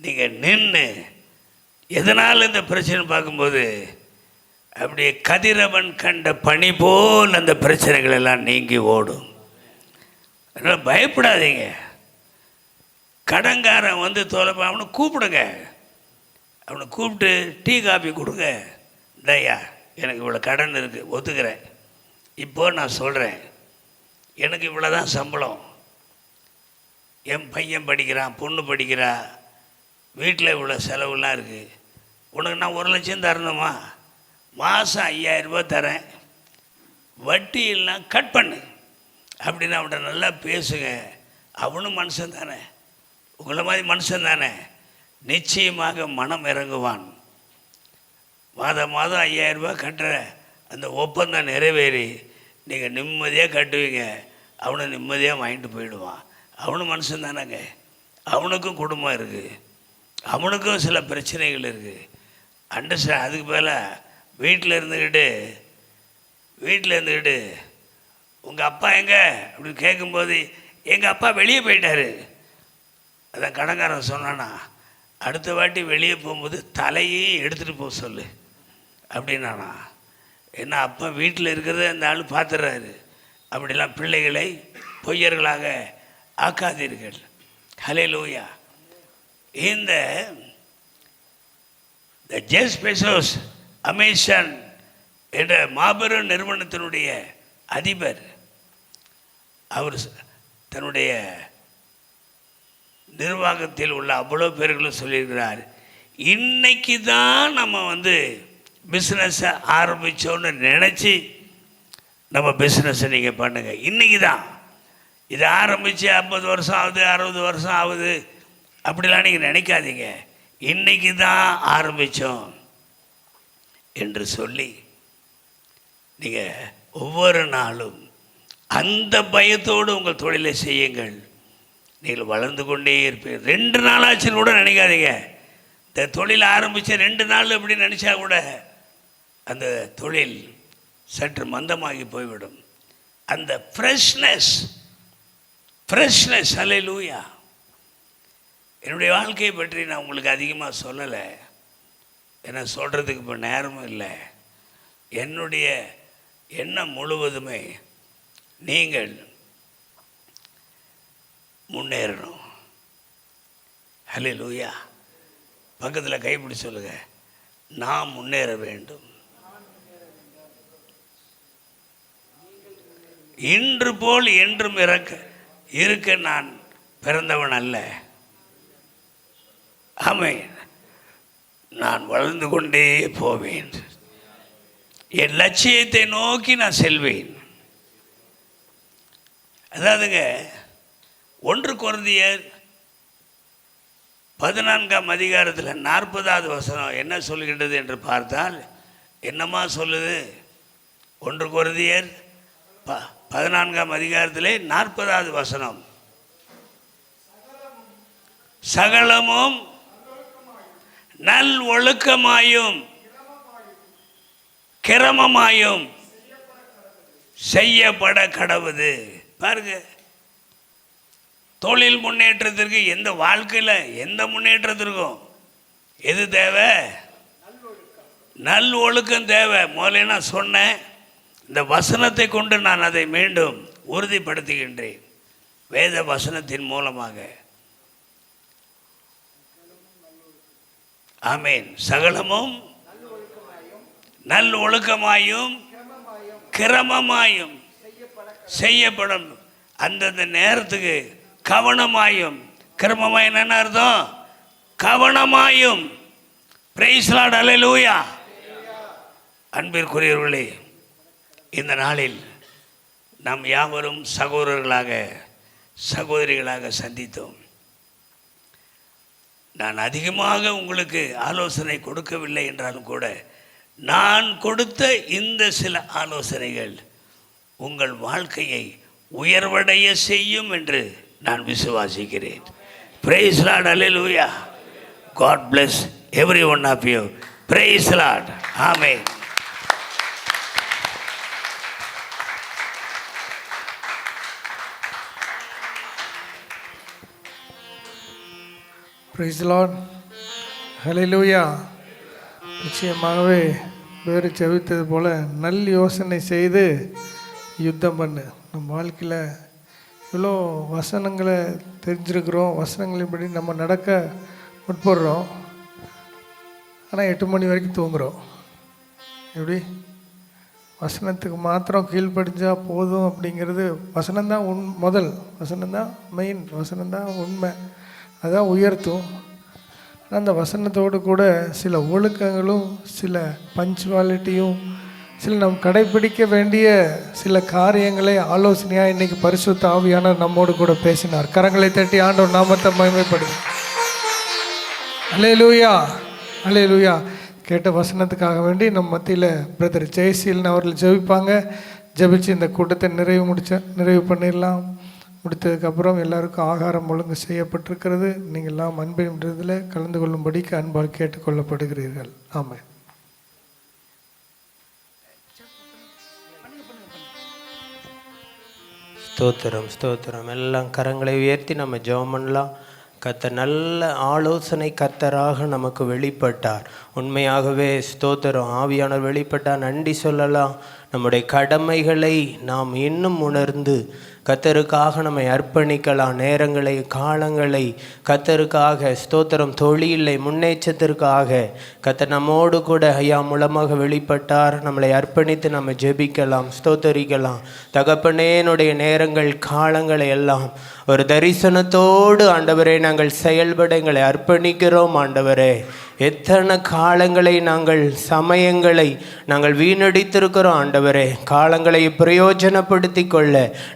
நீங்கள் நின்று எதனால் இந்த பிரச்சனை பார்க்கும்போது அப்படியே கதிரவன் கண்ட பனி போல் அந்த பிரச்சனைகள் எல்லாம் நீங்கி ஓடும். அதனால் பயப்படாதீங்க. கடன்காரன் தோலப்பா அவனை கூப்பிடுங்க, அவனை கூப்பிட்டு டீ காபி கொடுங்க. இதையா, எனக்கு இவ்வளோ கடன் இருக்குது, ஒத்துக்கிறேன். இப்போது நான் சொல்கிறேன், எனக்கு இவ்வளோ தான் சம்பளம், என் பையன் படிக்கிறான், பொண்ணு படிக்கிறா, வீட்டில் இவ்வளோ செலவுலாம் இருக்குது, உனக்கு நான் 1 லட்சம் தரணுமா, மாதம் 5000 ரூபா தரேன், வட்டி எல்லாம் கட் பண்ணு அப்படின்னு அவன்கிட்ட நல்லா பேசுங்க. அவனும் மனுஷன் தானே, உங்களை மாதிரி மனுஷன் தானே, நிச்சயமாக மனம் இறங்குவான். மாதம் 5000 ரூபா கட்டுற அந்த ஒப்பந்தம் நிறைவேறி நீங்கள் நிம்மதியாக கட்டுவீங்க, அவனை நிம்மதியாக வாங்கிட்டு போயிடுவான். அவனும் மனுஷன் தானேங்க, அவனுக்கும் குடும்பம் இருக்குது, அவனுக்கும் சில பிரச்சனைகள் இருக்குது. அண்டர்ஸ்டாண்ட். அதுக்கு மேலே வீட்டில் இருந்துக்கிட்டு உங்கள் அப்பா எங்கே அப்படின்னு கேட்கும்போது எங்கள் அப்பா வெளியே போயிட்டார். அதான் கடன்காரன் சொன்னானா, அடுத்த வாட்டி வெளியே போகும்போது தலையே எடுத்துகிட்டு போக சொல்லு அப்படின்னானா. ஏன்னா அப்பா வீட்டில் இருக்கிறத அந்த ஆள் பார்த்துடுறாரு. அப்படிலாம் பிள்ளைகளை பொய்யர்களாக ஆக்காதீர்கள். ஹல்லேலூயா. இந்த ஜெஃப் பெசோஸ் அமேசான் என்ற மாபெரும் நிறுவனத்தினுடைய அதிபர், அவர் தன்னுடைய நிர்வாகத்தில் உள்ள அவ்வளோ பேர்களும் சொல்லியிருக்கிறார், இன்னைக்கு தான் நம்ம பிஸ்னஸை ஆரம்பித்தோன்னு நினச்சி நம்ம பிஸ்னஸை நீங்கள் பண்ணுங்கள். இன்றைக்கி தான் இது ஆரம்பித்து 50 வருஷம் ஆகுது, 60 வருஷம் ஆகுது அப்படிலாம் நீங்கள் நினைக்காதீங்க. இன்றைக்கி தான் ஆரம்பித்தோம் என்று சொல்லி நீங்கள் ஒவ்வொரு நாளும் அந்த பயத்தோடு உங்கள் தொழிலை செய்யுங்கள். நீங்கள் வளர்ந்து கொண்டே இருப்பீர்கள். 2 நாளாச்சுன்னு கூட நினைக்காதீங்க. இந்த தொழில் ஆரம்பித்த 2 நாள் அப்படின்னு நினச்சா கூட அந்த தொழில் சற்று மந்தமாகி போய்விடும். அந்த ஃப்ரெஷ்னஸ் ஹல்லேலூயா. என்னுடைய வாழ்க்கையை பற்றி நான் உங்களுக்கு அதிகமாக சொல்லலை, ஏன்னா சொல்கிறதுக்கு இப்போ நேரமும் இல்லை. என்னுடைய எண்ணம் முழுவதுமே நீங்கள் முன்னேறணும். ஹல்லேலூயா. பக்கத்தில் கைப்பிடி சொல்லுங்க, நான் முன்னேற வேண்டும். இன்று போல் என்றும் இருக்க நான் பிறந்தவன் அல்ல. ஆமென். நான் வளர்ந்து கொண்டே போவேன். என் லட்சியத்தை நோக்கி நான் செல்வேன். அதாவதுங்க 1 கொரிந்தியர் 14ஆம் அதிகாரத்தில் 40வது வசனம் என்ன சொல்கின்றது என்று பார்த்தால், என்னமா சொல்லுது? 1 கொரிந்தியர் 14ஆம் அதிகாரத்திலே 40வது வசனம். சகலமும் நல் ஒழுக்கமாயும் கிரமமாயும் செய்யப்பட கடவுது. பாருங்க, தொழில் முன்னேற்றத்திற்கு, எந்த வாழ்க்கையில் எந்த முன்னேற்றத்திற்கும் எது தேவை? நல் ஒழுக்கம் தேவை. முதல்ல நான் சொன்னேன், இந்த வசனத்தை கொண்டு நான் அதை மீண்டும் உறுதிப்படுத்துகின்றேன். வேத வசனத்தின் மூலமாக. ஆமேன். சகலமும் நல் ஒழுக்கமாயும் கிரமமாயும் செய்யப்படும். அந்தந்த நேரத்துக்கு கவனமாயும். கிரமமாயும் என்ன அர்த்தம்? கவனமாயும். பிரைஸ் லார்ட், அல்லேலூயா. அன்பிற்குரியவர்களே, இந்த நாளில் நாம் யாவரும் சகோதரர்களாக சகோதரிகளாக சந்தித்தோம். நான் அதிகமாக உங்களுக்கு ஆலோசனை கொடுக்கவில்லை என்றாலும் கூட, நான் கொடுத்த இந்த சில ஆலோசனைகள் உங்கள் வாழ்க்கையை உயர்வடைய செய்யும் என்று நான் விசுவாசிக்கிறேன். Praise Lord, alleluia. God bless everyone of you. Praise Lord. Amen. Praise the Lord. Hallelujah. நிச்சயமாகவே வேறு செவித்தது போல நல் யோசனை செய்து யுத்தம் பண்ணு. நம்ம வாழ்க்கையில் இவ்வளோ வசனங்களை தெரிஞ்சிருக்கிறோம், வசனங்களின்படி நம்ம நடக்க முற்படுறோம். ஆனால் 8 மணி வரைக்கும் தூங்குகிறோம். எப்படி? வசனத்துக்கு மாத்திரம் கீழ்ப்படிஞ்சால் போதும் அப்படிங்கிறது வசனம்தான் முதல் வசனம்தான் மெயின், வசனம்தான் உண்மை, அதான் உயர்த்தும். அந்த வசனத்தோடு கூட சில ஒழுக்கங்களும் சில பஞ்சுவாலிட்டியும் சில நாம் கடைப்பிடிக்க வேண்டிய சில காரியங்களை ஆலோசனையாக இன்றைக்கி பரிசுத்த ஆவியானவர் நம்மோடு கூட பேசினார். கரங்களை தட்டி ஆண்டவர் நாமத்தை மகிமைப்படுது. அல்லேலூயா, அல்லேலூயா. கேட்ட வசனத்துக்காக வேண்டி நம்ம மத்தியில் பிரதர் ஜெயசீலன் அவர்கள் ஜெபிப்பாங்க. ஜெபிச்சு இந்த கூட்டத்தை நிறைவு பண்ணிடலாம். முடித்ததுக்கப்புறம் எல்லாருக்கும் ஆகாரம் ஒழுங்கு செய்யப்பட்டிருக்கிறது. நீங்கள் எல்லாம் அன்பின் விருதில் கலந்து கொள்ளும்படிக்கு அன்பால் கேட்டுக்கொள்ளப்படுகிறீர்கள். ஆமென். ஸ்தோத்திரம், ஸ்தோத்திரம். எல்லாம் கரங்களை உயர்த்தி நம்ம ஜெபம் பண்ணலாம். கர்த்தர் நல்ல ஆலோசனை கர்த்தராக நமக்கு வெளிப்பட்டார். உண்மையாகவே ஸ்தோத்திரம். ஆவியானவர் வெளிப்பட்டார், நன்றி சொல்லலாம். நம்முடைய கடமைகளை நாம் இன்னும் உணர்ந்து கர்த்தருக்காக நம்மை அர்ப்பணிக்கலாம். நேரங்களை, காலங்களை கர்த்தருக்காக, ஸ்தோத்திரம், தொழிலை முன்னேற்றத்திற்காக கர்த்தர் நம்மோடு கூட ஐயா மூலமாக வெளிப்பட்டார். நம்மளை அர்ப்பணித்து நம்ம ஜெபிக்கலாம், ஸ்தோத்தரிக்கலாம். தகப்பனே, என்னுடைய நேரங்கள், காலங்களை எல்லாம் ஒரு தரிசனத்தோடு ஆண்டவரே நாங்கள் செயல்பட எங்களை அர்ப்பணிக்கிறோம். ஆண்டவரே, எத்தனை காலங்களை நாங்கள், சமயங்களை நாங்கள் வீணடித்திருக்கிறோம். ஆண்டவரே, காலங்களை பிரயோஜனப்படுத்தி கொள்ள,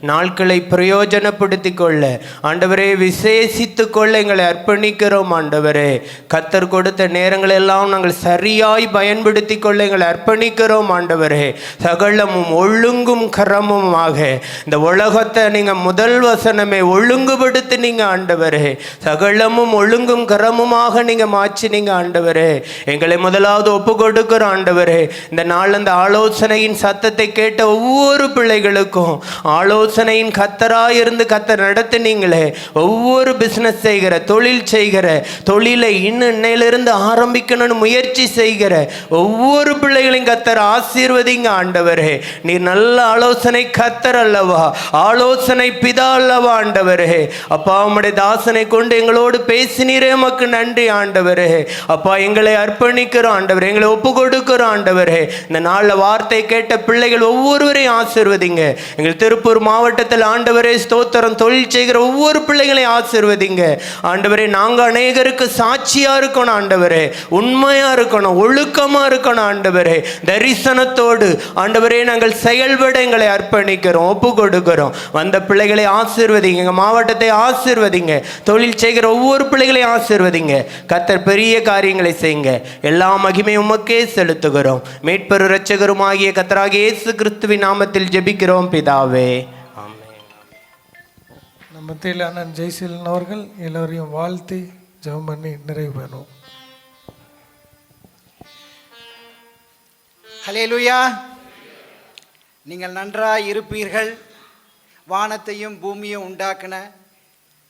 நாட்களை பிரயோஜனப்படுத்தி கொள்ள ஆண்டவரே, விசேஷித்து கொள்ள எங்களை அர்ப்பணிக்கிறோம். ஆண்டவரே, கர்த்தர் கொடுத்த நேரங்களெல்லாம் நாங்கள் சரியாய் பயன்படுத்தி கொள்ள எங்களை அர்ப்பணிக்கிறோம். ஆண்டவரே, சகலமும் ஒழுங்கும் கரமுமாக இந்த உலகத்தை நீங்கள் முதல் வசனமே ஒழுங்குபடுத்தினீங்க. ஆண்டவரே, சகலமும் ஒழுங்கும் கரமுமாக நீங்கள் மாற்றினீங்க. ஆண்டவரே, எங்களை முதலாவது ஒப்பு கொடுக்கிறோம். ஆண்டவரே, இந்த நாள் அந்த ஆலோசனையின் சத்தத்தை கேட்ட ஒவ்வொரு பிள்ளைகளுக்கும் ஆலோசனையின் கர்த்தராய் இருந்து கர்த்தர் நடத்தினீங்களே, ஒவ்வொரு பிசினஸ் செய்கிற, தொழில் செய்கிற, தொழிலை இன்னையிலிருந்து ஆரம்பிக்கணும்னு முயற்சி செய்கிற ஒவ்வொரு பிள்ளைகளையும் கர்த்தர் ஆசீர்வதிங்க. ஆண்டவரே, நீர் நல்ல ஆலோசனை கர்த்தர் அல்லவா, ஆலோசனை பிதா அல்லவா. ஆண்டவரே, அப்பா, உம்முடைய தாசனை கொண்டு எங்களோடு பேசினீரே, உமக்கு நன்றி. ஆண்டவரே, அப்பா, எங்களை அர்ப்பணிக்கிறோம். ஆண்டவரே, எங்களை ஒப்பு கொடுக்கிறோம். ஆண்டவரே, இந்த நாளில் வார்த்தை கேட்ட பிள்ளைகள் ஒவ்வொருவரையும் ஆசீர்வதிங்க. எங்கள் திருப்பூர் மாவட்டத்தில் மாவட்டத்தில் ஆண்டவரே ஸ்தோத்திரம் தொழில் செய்கிற ஒவ்வொரு பிள்ளைகளையும் ஆசீர்வதிங்க ஆண்டவரே. நாங்கள் அநேகருக்கு சாட்சியா இருக்கணும் ஆண்டவரே, உண்மையா இருக்கணும், ஒழுக்கமா இருக்கணும் ஆண்டவரே. தரிசனத்தோடு ஆண்டவரே நாங்கள் செயல்பட எங்களை அர்ப்பணிக்கிறோம், ஒப்பு கொடுக்கிறோம். வந்த பிள்ளைகளை ஆசீர்வதிங்க, எங்கள் மாவட்டத்தை ஆசீர்வதிங்க, தொழில் செய்கிற ஒவ்வொரு பிள்ளைகளையும் ஆசீர்வதிங்க. கர்த்தர் பெரிய காரியங்களை செய்யுங்க. எல்லா மகிமையும் உமக்கே செலுத்துகிறோம். மீட்பர் இரட்சகருமாகிய கர்த்தராகிய இயேசு கிறிஸ்துவின் நாமத்தில் ஜெபிக்கிறோம் பிதாவே, ஆமென். நம்ம மத்தியில் அண்ணன் ஜெய்சீலன் அவர்கள் எல்லோரையும் வாழ்த்தி ஜெபம் பண்ணி நிறைவு பண்ணுவோம். ஹல்லேலூயா. நீங்கள் நன்றாய் இருப்பீர்கள். வானத்தையும் பூமியும் உண்டாக்கின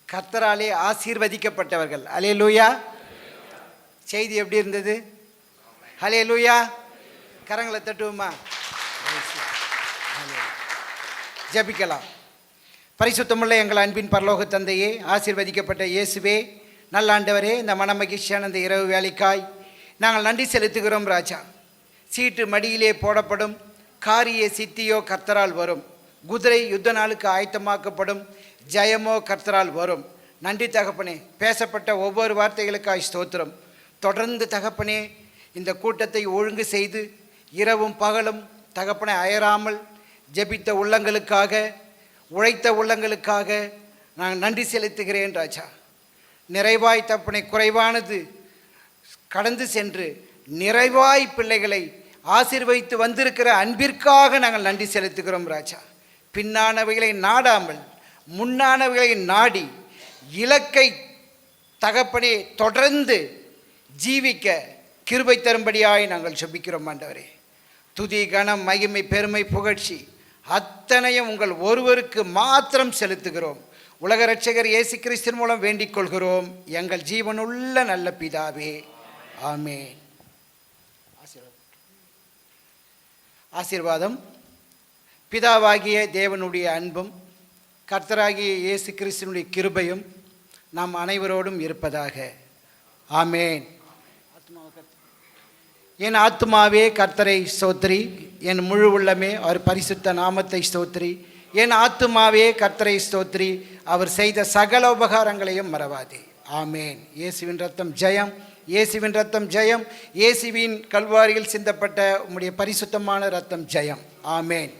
கர்த்தராலே ஆசீர்வதிக்கப்பட்டவர்கள். ஹல்லேலூயா. செய்தி எப்படி இருந்தது? ஹல்லேலூயா. கரங்களை தட்டுவோமா? ஜெபிக்கலாம். பரிசுத்தமுள்ள எங்கள் அன்பின் பரலோக தந்தையே, ஆசீர்வதிக்கப்பட்ட இயேசுவே, நல்ல ஆண்டவரே, இந்த மனமகிழ்ச்சியான இந்த இரவு வேலைக்காய் நாங்கள் நன்றி செலுத்துகிறோம் ராஜா. சீட்டு மடியிலே போடப்படும், காரிய சித்தியோ கர்த்தரால் வரும், குதிரை யுத்த நாளுக்கு ஆயத்தமாக்கப்படும், ஜெயமோ கர்த்தரால் வரும். நன்றி தகப்பனே. பேசப்பட்ட ஒவ்வொரு வார்த்தைகளுக்காய் ஸ்தோத்திரம். தொடர்ந்து தகப்பனே இந்த கூட்டத்தை ஒழுங்கு செய்து இரவும் பகலும் தகப்பனை அயராமல் ஜெபித்த உள்ளங்களுக்காக, உழைத்த உள்ளங்களுக்காக நான் நன்றி செலுத்துகிறேன் ராஜா. நிறைவாய் தகப்பனை குறைவானது கடந்து சென்று நிறைவாய் பிள்ளைகளை ஆசீர்வதித்து வந்திருக்கிற அன்பிற்காக நாங்கள் நன்றி செலுத்துகிறோம் ராஜா. பின்னானவைகளை நாடாமல் முன்னானவைகளை நாடி இலக்கை தகப்பனே தொடர்ந்து ஜீவிக்க கிருபை தரும்படியாய் நாங்கள் ஜெபிக்கிறோம் ஆண்டவரே. துதி கனம் மகிமை பெருமை புகழ்ச்சி அத்தனையும் உங்கள் ஒருவருக்கு மாத்திரம் செலுத்துகிறோம். உலக இரட்சகர் இயேசு கிறிஸ்துவின் மூலம் வேண்டிக் கொள்கிறோம் எங்கள் ஜீவனுள்ள நல்ல பிதாவே, ஆமென். ஆசீர்வாதம். பிதாவாகிய தேவனுடைய அன்பும் கர்த்தராகிய இயேசு கிறிஸ்துவினுடைய கிருபையும் நாம் அனைவரோடும் இருப்பதாக. ஆமென். என் ஆத்துமாவே கர்த்தரை ஸ்தோத்திரி, என் முழு உள்ளமே அவர் பரிசுத்த நாமத்தை ஸ்தோத்திரி. என் ஆத்துமாவே கர்த்தரை ஸ்தோத்திரி, அவர் செய்த சகல உபகாரங்களையும் மறவாதே. ஆமென். இயேசுவின் ரத்தம் ஜெயம், இயேசுவின் ரத்தம் ஜெயம், இயேசுவின் கல்வாரியில் சிந்தப்பட்ட உம்முடைய பரிசுத்தமான ரத்தம் ஜெயம். ஆமென்.